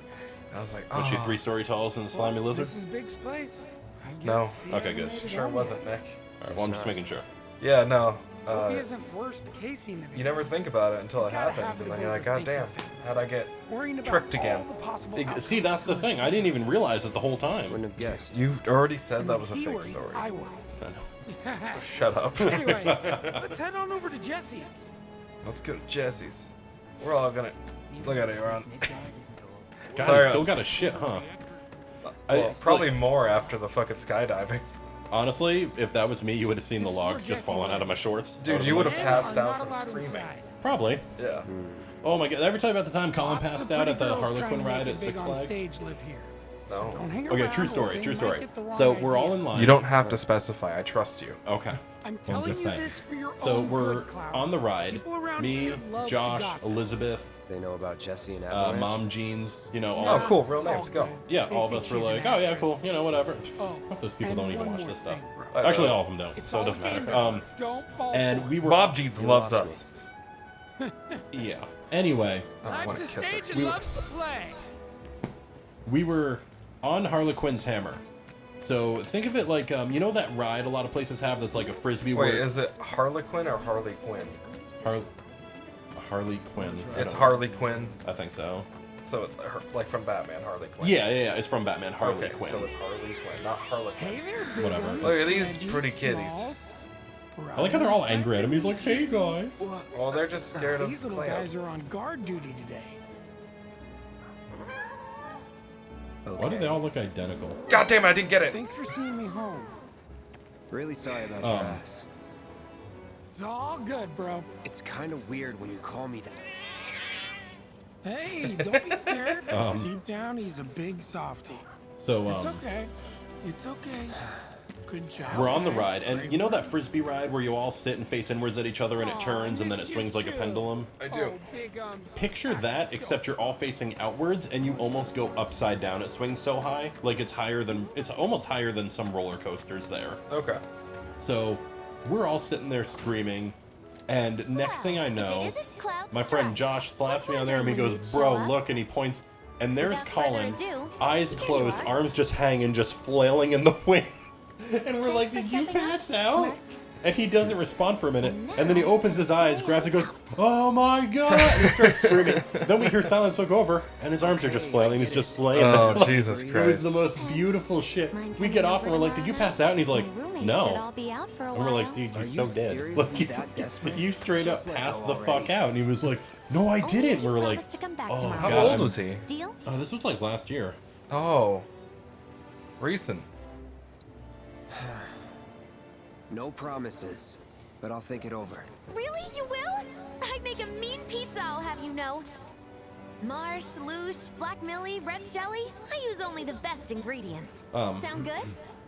And I was like, Was she 3 story tall and a slimy lizard? This is Big's place. I No. guess he Okay, hasn't good. made it Sure home wasn't, Nick. All right, well, I'm just making sure. Yeah, no. yet. Hope he isn't worst casing anything. You never think about it until He's it got a happens, habit and of then you're like, God overthinking damn, things. how'd I get Worrying about tricked again? all the possible See, that's the outcomes thing. I didn't even realize it the whole time. Wouldn't have guessed. You already said that was a He fake worries, story. I worry. I know. Shut up. Anyway, let's head on over to Jesse's. Let's go to Jesse's. We're all gonna look at it, Ron. God, Sorry, you still got a shit, huh? Well, probably like, more after the fucking skydiving. honestly, if that was me, you would have seen the This is logs where just Jesse falling out of my lives. shorts. Dude, I you would been have like, passed Are out not from allowed screaming. inside. Probably. Yeah. Oh my god! Ever tell you about the time Colin Lots of passed out pretty at the girls trying Harlequin to ride make at it big Six on Flags? stage live here. No. So don't hang Okay, around true or story. they True might story. get the wrong So we're all idea. in line. You don't have to specify. I trust you. Okay. I'm Well, telling just you saying. this for your So own we're good, Cloud. on the ride. People around Me, here love to Josh, gossip. Elizabeth, They know about Jesse and Avalanche. Mom Jeans. You know, all. Oh, cool. Real It's all names. Go. good. Yeah, They all of think us were she's an like, "Oh yeah, actress. cool." You know, whatever. Oh, Half those people and don't even one watch more this stuff. thing, bro. Actually, all of them don't. It's So it all doesn't matter. game, don't fall And for we it. were. Bob Jeans You loves lost us. Yeah. Anyway, I Life's want a to kiss her. stage and loves to play. we were on Harlequin's Hammer. So think of it like you know that ride a lot of places have that's like a frisbee. Wait, where is it Harlequin or Harley Quinn? Harley Quinn. I It's don't- Harley Quinn, I think so. so it's like from Batman, Harley Quinn. Yeah. It's from Batman. Harley Okay, Quinn. so it's Harley Quinn, not Harlequin. Hey there, big Whatever. guns, Look at these Reggie, pretty kitties. Smalls, I like how they're all angry at him. He's like, "Hey guys." Well, they're just scared of These little Cleo. guys are on guard duty today. Why do they all look identical? God damn it, I didn't get it. Thanks for seeing me home. Really sorry about your ass. It's all good, bro. It's kind of weird when you call me that. Hey, don't be scared. Deep down, he's a big softie. So It's okay. It's okay. Good job. we're on the guys. ride, and Great you know work. that frisbee ride where you all sit and face inwards at each other, and it turns, and then it missed swings you like a too. pendulum. I do. Oh, big arms. Picture that, except you're all facing outwards, and you almost go upside down. It swings so high, like it's almost higher than some roller coasters there. Okay. So we're all sitting there screaming, and next thing I know, my friend Josh slaps me on there and he goes, "Bro, look," and he points, and there's Without further Colin, ado, eyes here you closed, are. arms just hanging, just flailing in the wind. And we're like, Thanks "Did for you stepping up, pass out?" Mark. And he doesn't respond for a minute, and then he now, opens his eyes, grabs it, goes, "Oh my god!" and he starts screaming. Then we hear silence look over, and his arms are just flailing. He's just laying Oh, there. Jesus It was Christ. the most beautiful shit. Mind We coming get off over and we're like, "Did you tomorrow pass out?" And he's like, My roommates should "No." all be out for a And we're like, while. "Dude, you're Are so you dead. seriously Like, that desperate? you straight up Just let passed go the already. fuck out." And he was like, "No, I Only didn't." if We you were like, promise to come back "Oh, tomorrow. How God, old I'm- was he? Deal? Oh, this was like last year." Oh. Recent. No promises, but I'll think it over. Really, you will? I'd make a mean pizza, I'll have you know. Marsh, Loosh, Black Millie, Red Shelly. I use only the best ingredients. Sound good?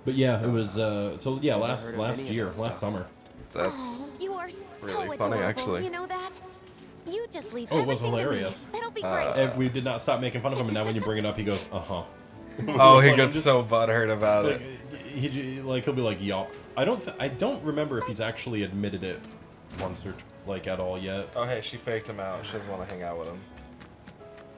But yeah, it was so yeah, Never last heard of any of year, that last stuff. summer. That's Oh, you are so really adorable. funny, actually. You know that? You just leave Oh, it was everything to me. hilarious. It'll be great. We did not stop making fun of him, and now when you bring it up, he goes, "Uh-huh." oh, he Like, gets just- so butthurt about Like it. he'll be like, "Yup." I don't remember if he's actually admitted it once or like at all yet. Oh, hey, she faked him out. She doesn't want to hang out with him.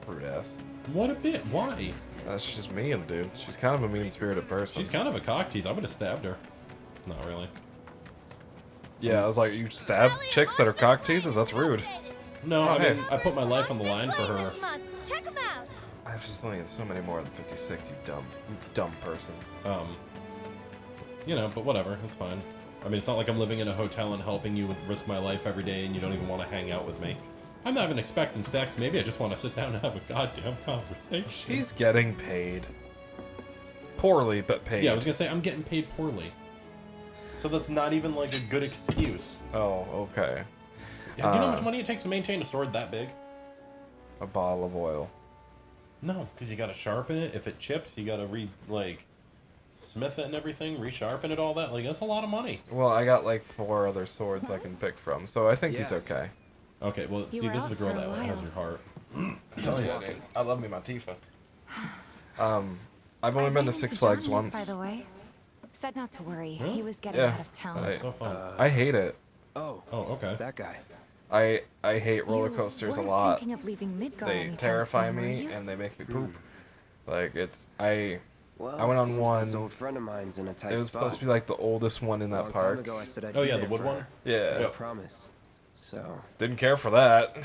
Rude ass. What a bit. Why? That's just mean, dude. She's kind of a mean-spirited person. She's kind of a cock tease. I would have stabbed her. Not really. Yeah, I was like, you stab chicks that are cock teases? That's rude. No, Oh, I hey. mean, I put my life on the line for her. Check 'em out. I've just only so many more than 56, you dumb person. You know, but whatever. It's fine. I mean, it's not like I'm living in a hotel and helping you with risk my life every day, and you don't even want to hang out with me. I'm not even expecting sex. Maybe I just want to sit down and have a goddamn conversation. She's getting paid. Poorly, but paid. Yeah, I was gonna say I'm getting paid poorly. So that's not even like a good excuse. Oh, okay. Do you know how much money it takes to maintain a sword that big? A bottle of oil. No, because you gotta sharpen it. If it chips, you gotta smith it and everything, resharpen it, all that. Like, that's a lot of money. Well, I got like 4 other swords I can pick from, so I think he's Yeah. okay. Okay, well, see, were this is a out girl for a that has while. your heart. Hell yeah, dude. I love me my Tifa. I've only been to Six Flags By once. the way, said not to worry. Really? He was getting Yeah. out of town. That's so fun. I hate it. Oh, Oh, okay. that guy. I hate roller coasters a You weren't lot. thinking of leaving Midgar They anytime terrify soon, were me you? and they make me poop. Like Well, I went on seems one- This old friend of mine's in a tight it was spot. supposed to be like the oldest one in A that long time park. ago, I said I'd Oh, be yeah, there the wood for one? her. Yeah. I promise. So Didn't care for that.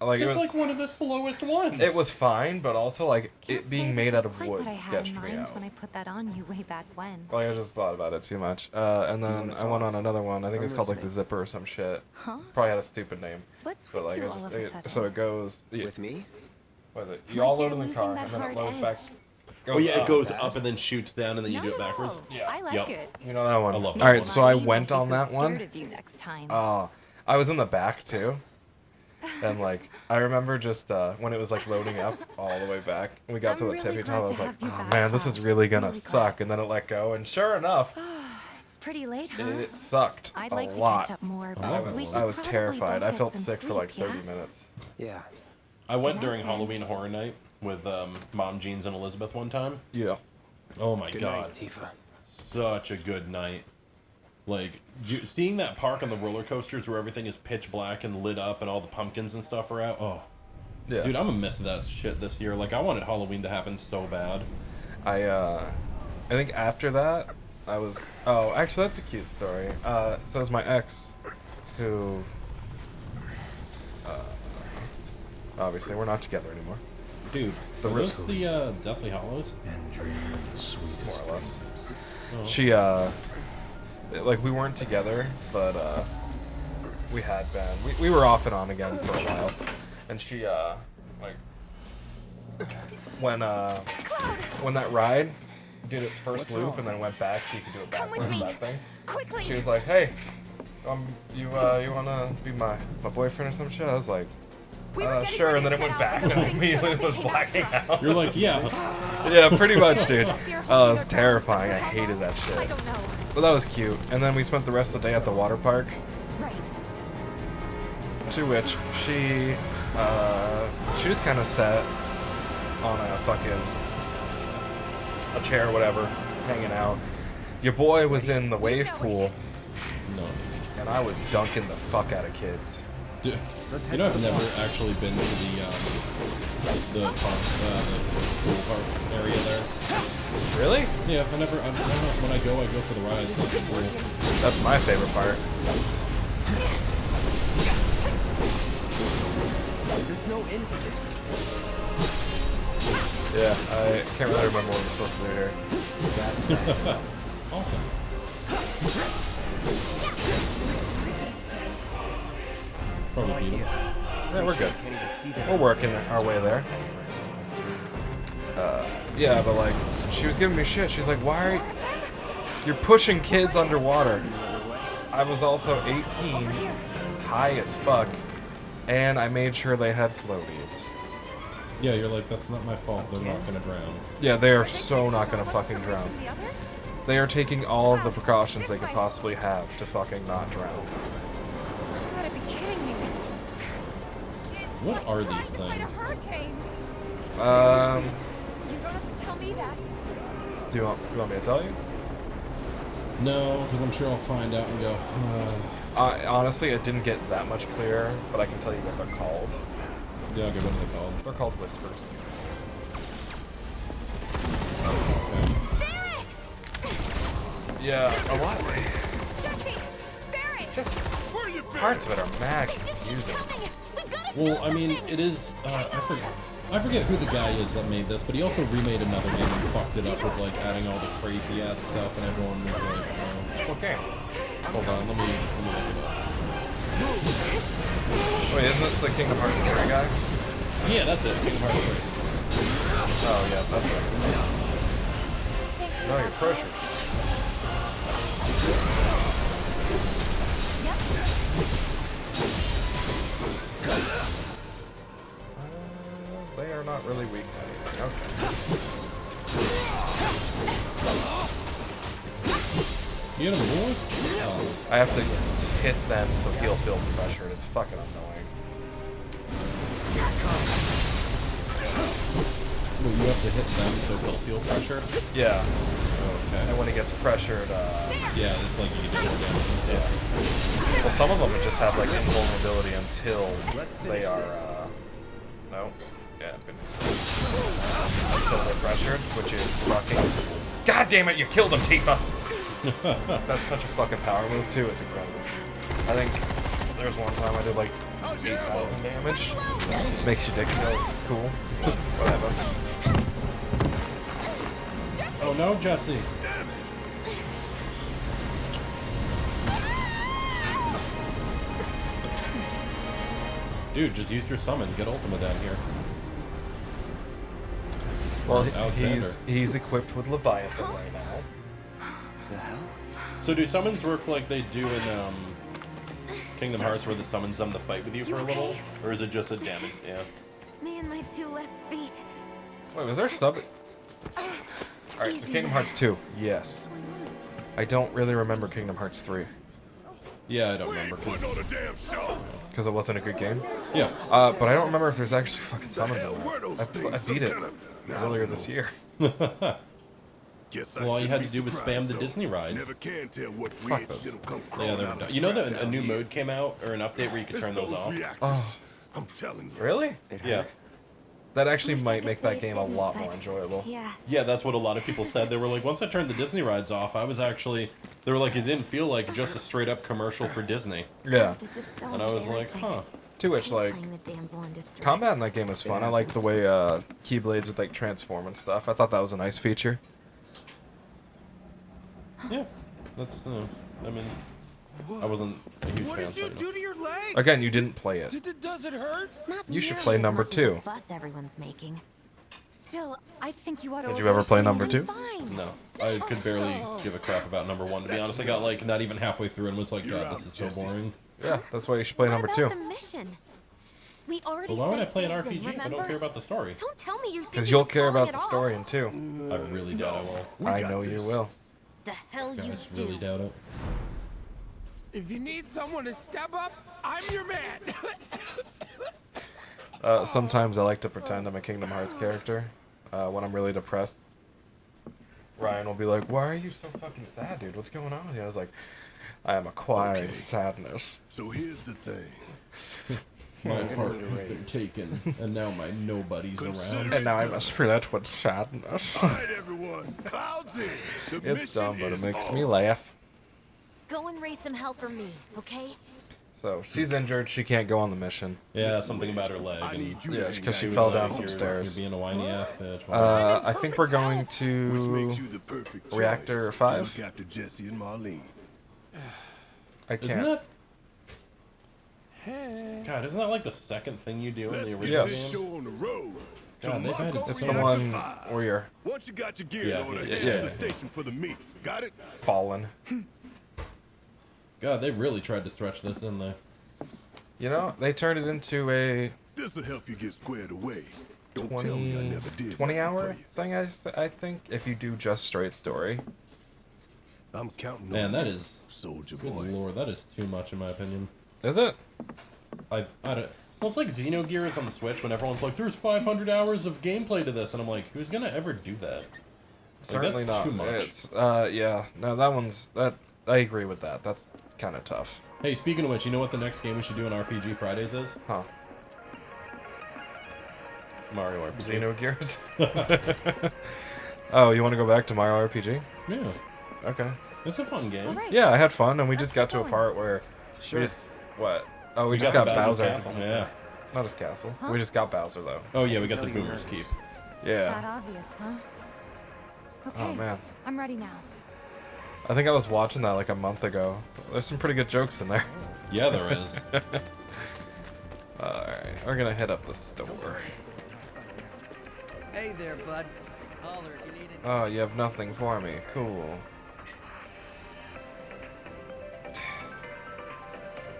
Like It's it was like one of the slowest ones. it was fine, but also like Can't it being say made this out is of quite wood what I had sketched in me mind out. when I put that on you way back when. Like I just thought about it too much. And then wanna I went on talk, another one. I think I'm it's called like the listening. Zipper or some shit. Huh? Probably had a stupid name. What's But with like you it all just of a sudden? so it goes. with me? What is it? You Like all you're load in the losing car that and then it hard loads back. edge. Oh, yeah, it goes bad. up and then shoots down and then you do it backwards. Yeah. I like Yep. it. You know that one. I love that All right, one. so I Mommy went won't on be so that scared one. of you next time. I was in the back too. And like I remember just when it was like loading up all the way back, and we got I'm to the really tippy glad top. I to was like, have you oh back, man, this Tom. is really gonna Really glad. suck. And then it let go, and sure enough, It's pretty late, huh? it sucked I'd a like to lot. catch up more, but I we was- should I was probably terrified. both I get felt some sick for like sleep, 30 yeah? minutes. Yeah. I went Good during night, then. Halloween Horror Night with Mom Jeans and Elizabeth one time. Yeah. Oh my Good god. night, Tifa. Such a good night. Like, seeing that park on the roller coasters where everything is pitch black and lit up and all the pumpkins and stuff are out. Oh. Yeah. Dude, I'm gonna miss that shit this year. Like, I wanted Halloween to happen so bad. I think after that, I was. Oh, actually, that's a cute story. So it's my ex, who. Obviously, we're not together anymore. Dude, The are risk- those the Deathly Hollows? More or less. She like we weren't together, but we had been. We were off and on again for a while, and she like when that ride did its first loop and then went back, so you could do it Come with backwards. me. That thing. Quickly! She was like, "Hey, you wanna be my boyfriend or some shit?" I was like, We were getting "Sure," ready and then to it went set back, out when and those things immediately suddenly was came after blacking us. out. You're like, yeah. Yeah, pretty much, dude. So you're Oh, it was holding her terrifying. I down for how hated long? that shit. I don't know. But that was cute. And then we spent the rest of the day at the water park, Right. to which she just kind of sat on a chair or whatever, hanging out. Your boy was in the wave pool, No. and I was dunking the fuck out of kids. Dude, you know, I've never actually been to the park, the pool park area there. Really? Yeah, I never, when I go for the rides. Like the pool. That's my favorite part. There's no end to this. Yeah, I can't really remember what we're supposed to do here. Awesome. Probably beat him. Yeah, we're good. Can't even see that. We're working our way there. Yeah, but like, she was giving me shit. She's like, why are you're pushing kids underwater? I was also 18, high as fuck, and I made sure they had floaties. Yeah, you're like, that's not my fault. They're not gonna drown. Yeah, they are so not gonna fucking drown. The others? They are taking all of the precautions they could possibly have to fucking not drown. You gotta be kidding me. What are these things? Hurricane. Um, You don't have to tell me that. do you want me to tell you? No, because I'm sure I'll find out and go. Honestly, it didn't get that much clearer, but I can tell you what they're called. Yeah, I'll get what they're called. They're called whispers. Okay. Yeah, a lot. Jesse! Barrett! Just parts of it are mad Just keep confusing. coming! We've gotta Well, do I mean, something! it is. I forget who the guy is that made this, but he also remade another game and fucked it up with like adding all the crazy ass stuff, and everyone was like, Okay. "Hold on, let me look it up." Wait, isn't this the Kingdom Hearts 3 guy? Yeah, that's it. Kingdom Hearts 3. Oh yeah, that's right. Thanks Now you're pressured. They are not really weak to anything. Okay. You got him more? I have to hit them so he'll feel pressured. It's fucking annoying. Well, you have to hit them so he'll feel pressured. Yeah. Okay. And when he gets pressured, Yeah, it's like you can do more damage and stuff. well, some of them just have like invulnerability until they are, no. Yeah, until they're pressured, which is fucking. God damn it! You killed him, Tifa. That's such a fucking power move too. It's incredible. I think there's one time I did like 8,000 damage. Makes your dick feel cool. Whatever. Oh no, Jesse. Dude, just use your summon. Get Ultima down here. Well, Alexander. he's equipped with Leviathan right now. The hell? So do summons work like they do in Kingdom Hearts, where the summons them to fight with you for a little, or is it just a damage? Yeah. Me and my 2 left feet. Wait, was there sub? Alright, so Kingdom Hearts 2, yes. I don't really remember Kingdom Hearts 3. Yeah, I don't remember. Putting on a damn show. Because it wasn't a good game. Yeah. But I don't remember if there's actually fucking summons in Where those there. I things? beat it Some kind of- earlier this year. Guess I Well, all you shouldn't had be to do was surprised, spam the though. Disney rides. Never can tell what Fuck weird those. shit'll come Yeah, crawling they're out of you know scrap that a down new here. mode came out, or an update where you could It's turn those off? reactors. Oh. I'm telling you. Really? Yeah. That actually Wish I might could make say that it game a didn't, lot but- more enjoyable. Yeah. Yeah, that's what a lot of people said. They were like, once I turned the Disney rides off, I was actually, they were like, it didn't feel like just a straight up commercial for Disney. Yeah. This is so And I was like, embarrassing. huh. To which, like, Playing the damsel in distress. combat in that game was fun. I liked the way Keyblades would, like, transform and stuff. I thought that was a nice feature. Yeah. That's, I mean, I wasn't a huge What fan, did so you you know. do to your leg? Again, you didn't play it. Does it hurt? Not You should nearly play as number much as 2. the fuss everyone's making. Still, I think you ought to. Did you ever play number 2? Fine. No, I could barely give a crap about number 1, to be honest. I got, like, not even halfway through and was like, God, this is so boring. Yeah, that's why you should play What number about 2. the mission? We already But why would I sent play an things in, RPG if I don't remember? care about the story? Don't tell me you're thinking Because you'll of care calling about it the story off. in 2. I really doubt I will. We I got know this. you will. The hell I you just do. really doubt it. If you need someone to step up, I'm your man. Sometimes I like to pretend I'm a Kingdom Hearts character when I'm really depressed. Ryan will be like, "Why are you so fucking sad, dude? What's going on with you?" I was like, "I am acquiring Okay. sadness." So here's the thing. My heart has been taken, and now my nobody's around. And now I must fill it with sadness. All right, everyone. Clouds in. The It's dumb, but it mission makes is me on. laugh. Go and raise some hell for me, okay? So she's injured. She can't go on the mission. Yeah, something about her leg. I And need you Yeah, to it's hang 'cause she out fell with down us. some you're stairs. being a whiny ass bitch. I think we're going Which to makes you the perfect Reactor choice 5? to look after Jesse and Marlene. I Isn't can't. that? God, isn't that like the second thing you do in Let's the get original this Yes. show on the road. God, they've added Tomorrow It's so the much. one five. where you're Once you got your gear Yeah, in order, yeah, head yeah. to the station for the meet. Got it? fallen. God, they really tried to stretch this in there. You know, they turned it into a This'll help you get squared away. Don't tell me I never did. 20 nothing hour for you. thing, I think, if you do just straight story. I'm counting Man, on that you, is soldier good boy. lord, that is too much in my opinion. Is it? I don't. Well, it's like Xenogears on the Switch when everyone's like, "There's 500 hours of gameplay to this," and I'm like, "Who's gonna ever do that?" Certainly that's not. too much. It's yeah. No, that one's that. I agree with that. That's kind of tough. Hey, speaking of which, you know what the next game we should do on RPG Fridays is? Huh? Mario RPG. Xenogears. Oh, you want to go back to Mario RPG? Yeah, Okay. it's a fun game. All right. Yeah, I had fun, and we Let's just got get to a going. part where Sure. we just what? Oh, we We just got got the Bowser. Castle. Yeah. Not his castle. Huh? We just got Bowser though. Oh yeah, we got the Tell you Boomer's Keep. nervous. That Yeah. obvious, huh? Okay. Oh man. I'm ready now. I think I was watching that like a month ago. There's some pretty good jokes in there. Yeah, there is. Alright, we're gonna hit up the store. Hey there, bud. Holler if you need it. Oh, you have nothing for me. Cool.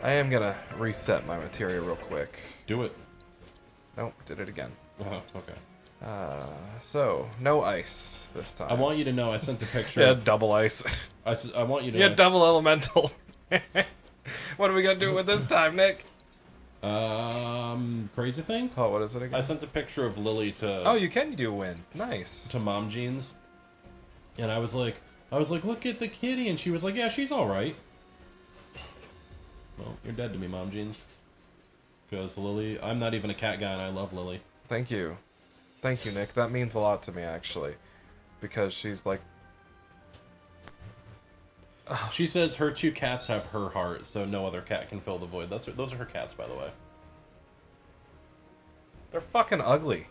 I am gonna reset my materia real quick. Do it. Nope, did it again. Oh, okay. So, no ice this time. I want you to know I sent a picture. Yeah, of, double ice. I want you to Yeah, know. double elemental. What are we gonna do with this time, Nick? Crazy things. Oh, what is it I again? sent a picture of Lily to Oh, you can do win. Nice. to Mom Jeans, and I was like, look at the kitty, and she was like, yeah, she's all right. Well, you're dead to me, Mom Jeans. Because Lily, I'm not even a cat guy, and I love Lily. Thank you. Thank you, Nick. That means a lot to me, actually. Because she's like... She says her two cats have her heart, so no other cat can fill the void. Those are her cats, by the way. They're fucking ugly.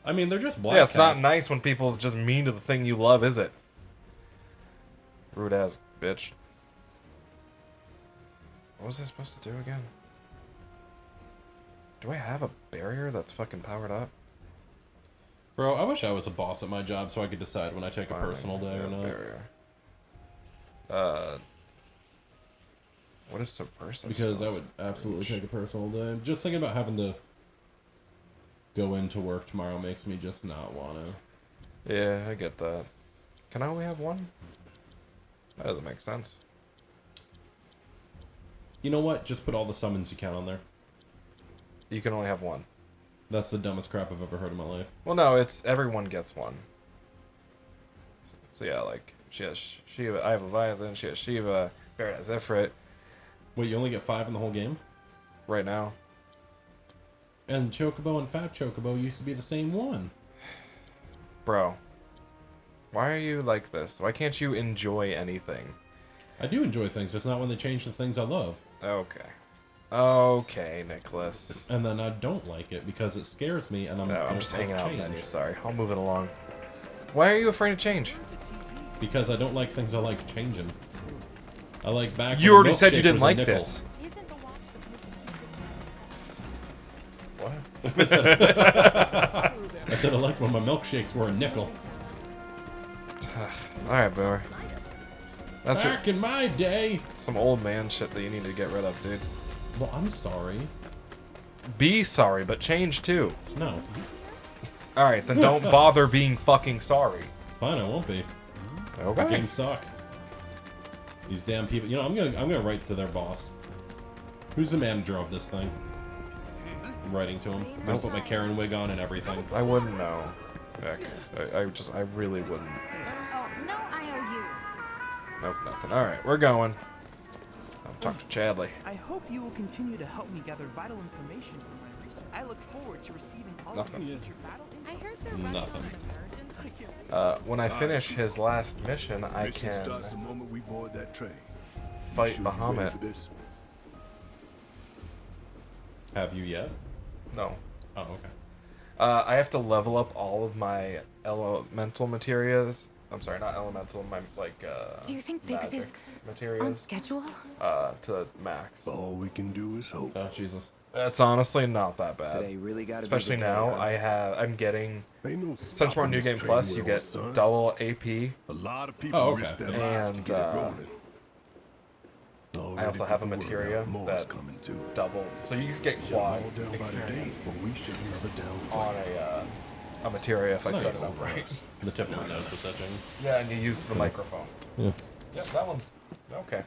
I mean, they're just black Yeah, it's not cats. nice when people just mean to the thing you love, is it? Rude ass bitch. What was I supposed to do again? Do I have a barrier that's fucking powered up? Bro, I wish I was a boss at my job so I could decide when I take a Fine, personal day yeah, or not. barrier. What is subversive? Because I spells? would absolutely take a personal day. Just thinking about having to go into work tomorrow makes me just not want to. Yeah, I get that. Can I only have one? That doesn't make sense. You know what? Just put all the summons you can on there. You can only have one. That's the dumbest crap I've ever heard in my life. Well, no, it's everyone gets one. So yeah, like she has Shiva, I have Leviathan, she has Shiva, Barret has Ifrit. Wait, you only get 5 in the whole game? Right now. And Chocobo and Fat Chocobo used to be the same one. Bro. Why are you like this? Why can't you enjoy anything? I do enjoy things, just not when they change the things I love. Okay. Okay, Nicholas. And then I don't like it because it scares me and No, don't I'm just like hanging out change. menu, sorry. I'll move it along. Why are you afraid of change? Because I don't like things I like changing. I like back You when already said you milkshake didn't was a like nickel. this. Isn't the wax of What? I said I liked when my milkshakes were a nickel. Alright, boomer. That's Back in my day. some old man shit that you need to get rid of, dude. Well, I'm sorry. Be sorry, but change too. No. Alright, then don't bother being fucking sorry. Fine, I won't be. The Okay. game sucks. These damn people. You know, I'm gonna write to their boss. Who's the manager of this thing? I'm writing to him. I'm gonna put my Karen wig on and everything. I wouldn't know. Heck, I really wouldn't. Oh, no IOUs. Nope, nothing. Alright, we're going. I'll talk to Chadley. I hope you will continue to help me gather vital information for my research. I look forward to receiving all Nothing. of your future battle I intel. heard they're running Nothing. on intelligence. When I finish his last mission, I Mission can starts the moment we board that train. You fight sure you ready Bahamut. for this? Have you yet? No. Oh, okay. I have to level up all of my elemental materials. I'm sorry, not elemental, my, like, Do you think Biggs is magic on materials, schedule? to max. All we can do is hope. Oh, Jesus. It's honestly not that bad. Today really got to Especially be the day, now, huh? I'm getting, Ain't no since we're on stopping New this Game train Plus, we're you on, get son. double AP. A lot of people Oh, okay. risk their And, lives to get it rolling. I also have a materia that coming too. double, so you could get Shut 'em quad all down by the day, experience but we shut another down on fight. a a materia if I set it up right. The tip of my nose was touching. Yeah, and you used the microphone. Yeah. Yep, that one's okay.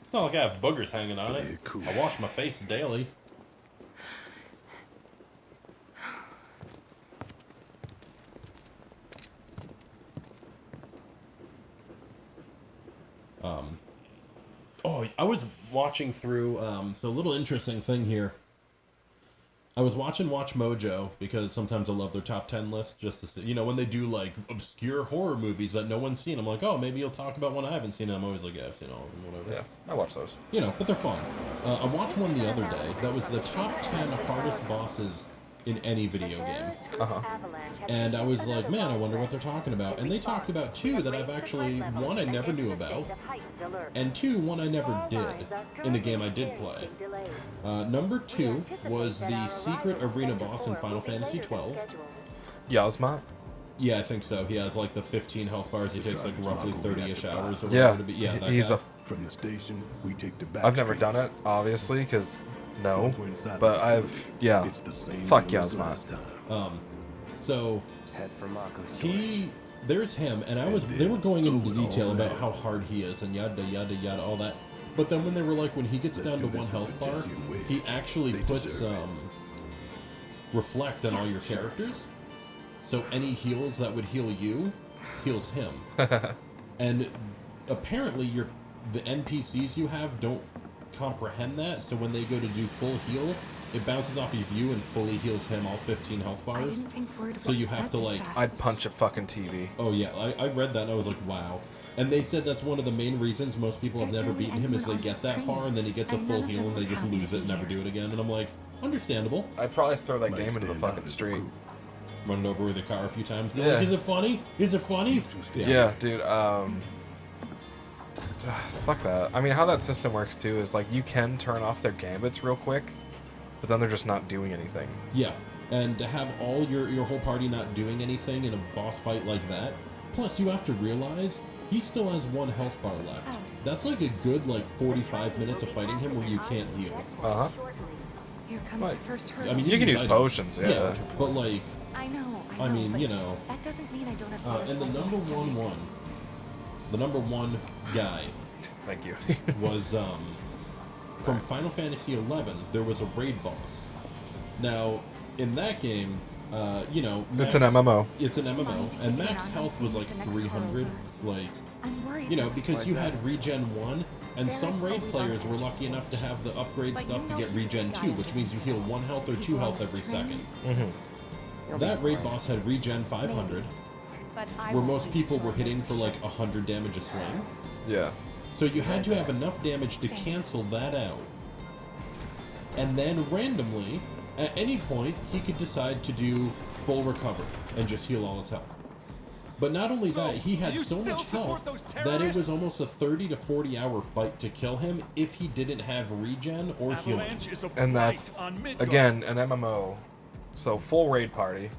It's not like I have boogers hanging on it. I wash my face daily. Oh, I was watching through, so a little interesting thing here. I was watching Watch Mojo because sometimes I love their top 10 list just to see, you know, when they do like obscure horror movies that no one's seen. I'm like, oh, maybe you'll talk about one I haven't seen. And I'm always like, yeah, I've seen all of them, whatever. Yeah, I watch those. You know, but they're fun. I watched one the other day that was the top 10 hardest bosses in any video game. And I was like, man, I wonder what they're talking about. And they talked about two that I've actually, one I never knew about, and two, one I never did in a game I did play. Number 2 was the secret arena boss in Final Fantasy XII. Yasma? Yeah, I think so. He has like the 15 health bars. He takes like roughly 30-ish hours or whatever Yeah, to be. Yeah, that he's guy. From the station, we take the back I've never done it, obviously, because no. But I've, yeah. Fuck Yasma. So Head for Mako's there's him, and they were going into detail about how hard he is and yada yada yada, all that. But then when they were like, when he gets down to 1 health bar, he actually puts reflect on all your characters. So any heals that would heal you, heals him. And apparently the NPCs you have don't comprehend that, so when they go to do full heal, it bounces off of you and fully heals him all 15 health bars. So you have to like... I'd punch a fucking TV. Oh yeah, I read that and I was like, wow. And they said that's one of the main reasons most people have never beaten him is they get that far and then he gets a full heal and they just lose it and never do it again. And I'm like, understandable. I'd probably throw that game into the fucking street. Run it over with a car a few times. Yeah. Like, is it funny? Is it funny? Yeah, dude, fuck that. I mean, how that system works too is like you can turn off their gambits real quick, but then they're just not doing anything. Yeah, and to have all your whole party not doing anything in a boss fight like that, plus you have to realize he still has 1 health bar left. That's like a good like 45 minutes of fighting him where you can't heal. Uh-huh. Here comes the first hurdle. I mean, You can use items. potions, yeah. but like, I know. I mean, but you know. That doesn't mean I don't have And the number one guy Thank you. was from Final Fantasy XI. There was a raid boss. Now, in that game, you know, It's an MMO. It's an MMO, and max health was like 300. Like, you know, because you had regen 1, and some raid players were lucky enough to have the upgrade stuff to get regen 2, which means you heal 1 health or 2 health every second. That raid boss had regen 500, where most people were hitting for like 100 damage a swing. Yeah. So you had to have enough damage to cancel that out. And then randomly, at any point, he could decide to do full recover and just heal all his health. But not only that, he had so much health that it was almost a 30 to 40 hour fight to kill him if he didn't have regen or healing. And that's, again, an MMO. So full raid party.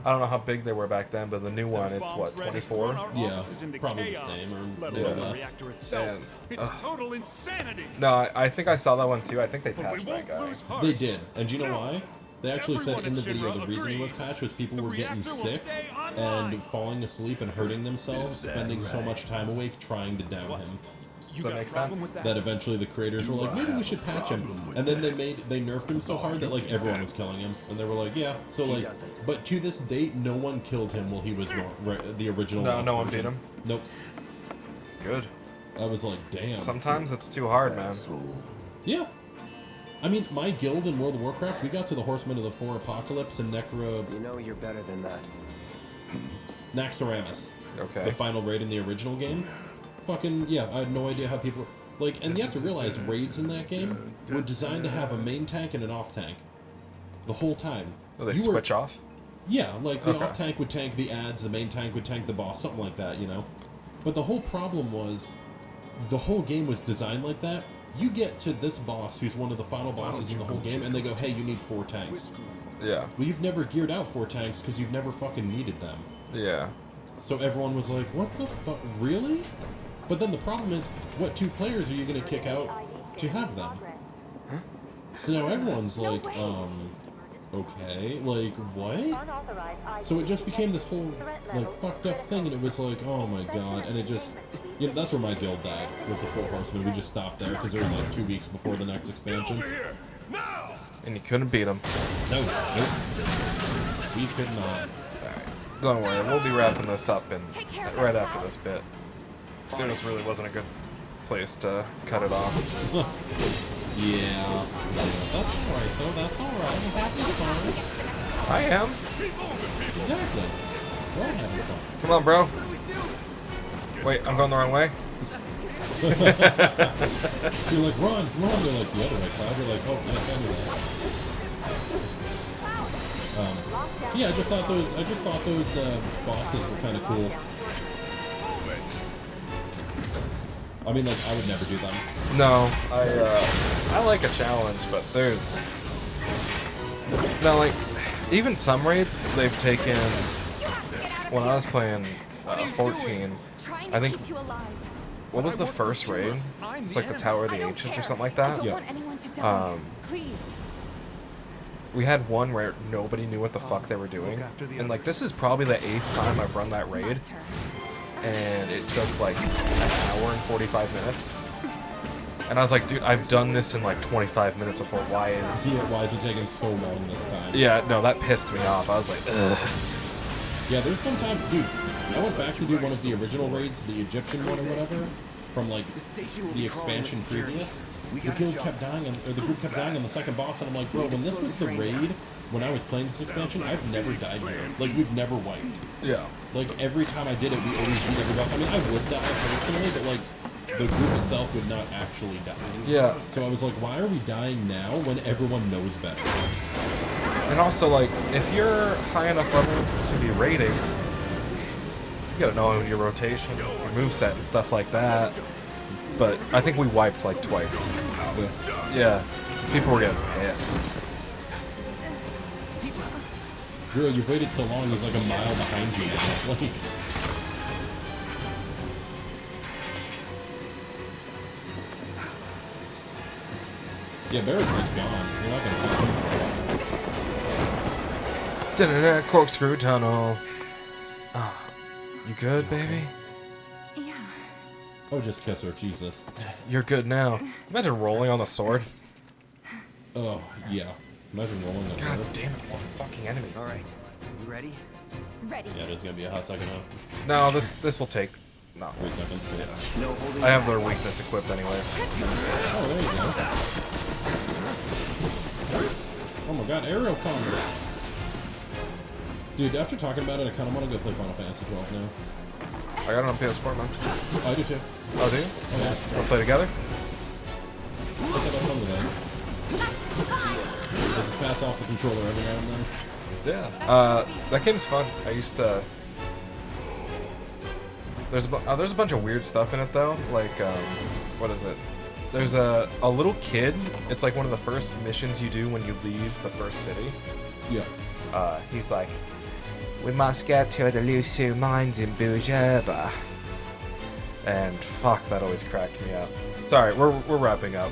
I don't know how big they were back then, but the new one, it's what, 24? Yeah, probably the same or a little less. And, It's total insanity. no, I think I saw that one too. I think they patched that guy. They did. And do you know why? They actually said in the video the reason he was patched was people were getting sick and falling asleep and hurting themselves, spending so much time awake trying to down him. That makes sense. That eventually the creators were like, maybe we should patch him. And then they nerfed him so hard that like everyone was killing him. And they were like, yeah. So like, but to this date, no one killed him while he was the original. No one beat him? Nope. Good. I was like, damn. Sometimes it's too hard, man. Yeah. I mean, my guild in World of Warcraft, we got to the Horsemen of the Four Apocalypse and You know you're better than that. Naxxramas. Okay. The final raid in the original game. Fucking, yeah, I had no idea how people... Like, and you have to realize raids in that game were designed to have a main tank and an off tank. The whole time. Will they switch off? Yeah, like the off tank would tank the ads, the main tank would tank the boss, something like that, you know? But the whole problem was, the whole game was designed like that. You get to this boss, who's one of the final bosses in the whole game, and they go, hey, you need 4 tanks. Yeah. Well, you've never geared out 4 tanks because you've never fucking needed them. Yeah. So everyone was like, what the fuck? Really? But then the problem is, what 2 players are you going to kick out to have them? So now everyone's like, okay, like, what? So it just became this whole, like, fucked up thing, and it was like, oh my god, and it just, you know, that's where my guild died, was the Four Horsemen. We just stopped there, because it was like 2 weeks before the next expansion. And you couldn't beat them. No, nope. We could not. Alright, don't worry, we'll be wrapping this up in right after this bit. This really wasn't a good place to cut it off. Yeah. That's alright, though. That's alright. I'm having fun. I am. Exactly. We're all having fun. Come on, bro. Wait, I'm going the wrong way? You're like, run. They're like, the other way, Cloud. You're like, oh, yes, I knew that. Yeah, I just thought those bosses were kind of cool. I mean, like, I would never do them. No, I like a challenge, but there's... Now, like, even some raids, they've taken... When I was playing 14, I think... What was the first raid? It's like the Tower of the Ancients or something like that? Yeah. We had one where nobody knew what the fuck they were doing. And, like, this is probably the 8th time I've run that raid. And it took like an hour and 45 minutes. And I was like, dude, I've done this in like 25 minutes before. Why is it taking so long this time? Yeah, no, that pissed me off. I was like, ugh. Yeah, there's sometimes, dude, I went back to do one of the original raids, the Egyptian one or whatever, from like the expansion previous. The guild kept dying, or the group kept dying on the second boss, and I'm like, bro, when this was the raid, when I was playing this expansion, I've never died here. Like, we've never wiped. Yeah. Like, every time I did it, we always beat every boss. I mean, I would die personally, but, like, the group itself would not actually die. Yeah. So I was like, why are we dying now when everyone knows better? And also, like, if you're high enough level to be raiding, you gotta know your rotation, your moveset, and stuff like that. But I think we wiped, like, twice. Yeah. People were getting pissed. Girl, you've waited so long, he's like a mile behind you now. Like... Yeah, Barrett's like gone. You're not gonna find him for a while. Da-da-da, corkscrew tunnel. Ah, you good, baby? Yeah. Oh, just kiss her, Jesus. You're good now. Imagine rolling on the sword. Oh, yeah. Imagine rolling on God her. damn it, some fucking enemies. Alright, you ready? Ready. Yeah, there's gonna be a hot second now. No, this will take... No. 3 seconds. Yeah. No holding I have their weakness equipped anyways. Oh, there you go. Oh my god, aerial combat. Dude, after talking about it, I kind of want to go play Final Fantasy 12 now. I got it on PS4, man. Oh, I do too. Oh, do you? Oh, yeah. Wanna play together? Let's have fun with that. So just pass off the controller every now and then. Yeah. That game's fun. I used to... There's a bunch of weird stuff in it, though. Like, what is it? There's a little kid. It's like one of the first missions you do when you leave the first city. Yeah. He's like, we must get to the Lucio mines in Bujaba. And fuck, that always cracked me up. Sorry, we're wrapping up.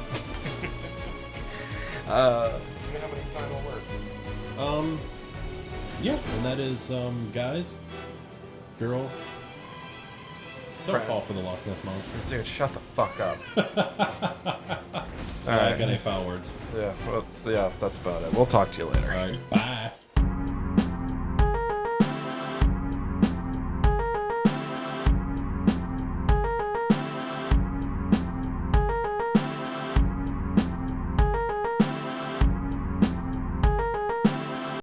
Do you have any final words? Yeah, and that is, guys, girls, don't fall for the Loch Ness Monster. Dude, shut the fuck up. Alright, got any final words? Yeah, well, yeah, that's about it. We'll talk to you later. Alright, bye.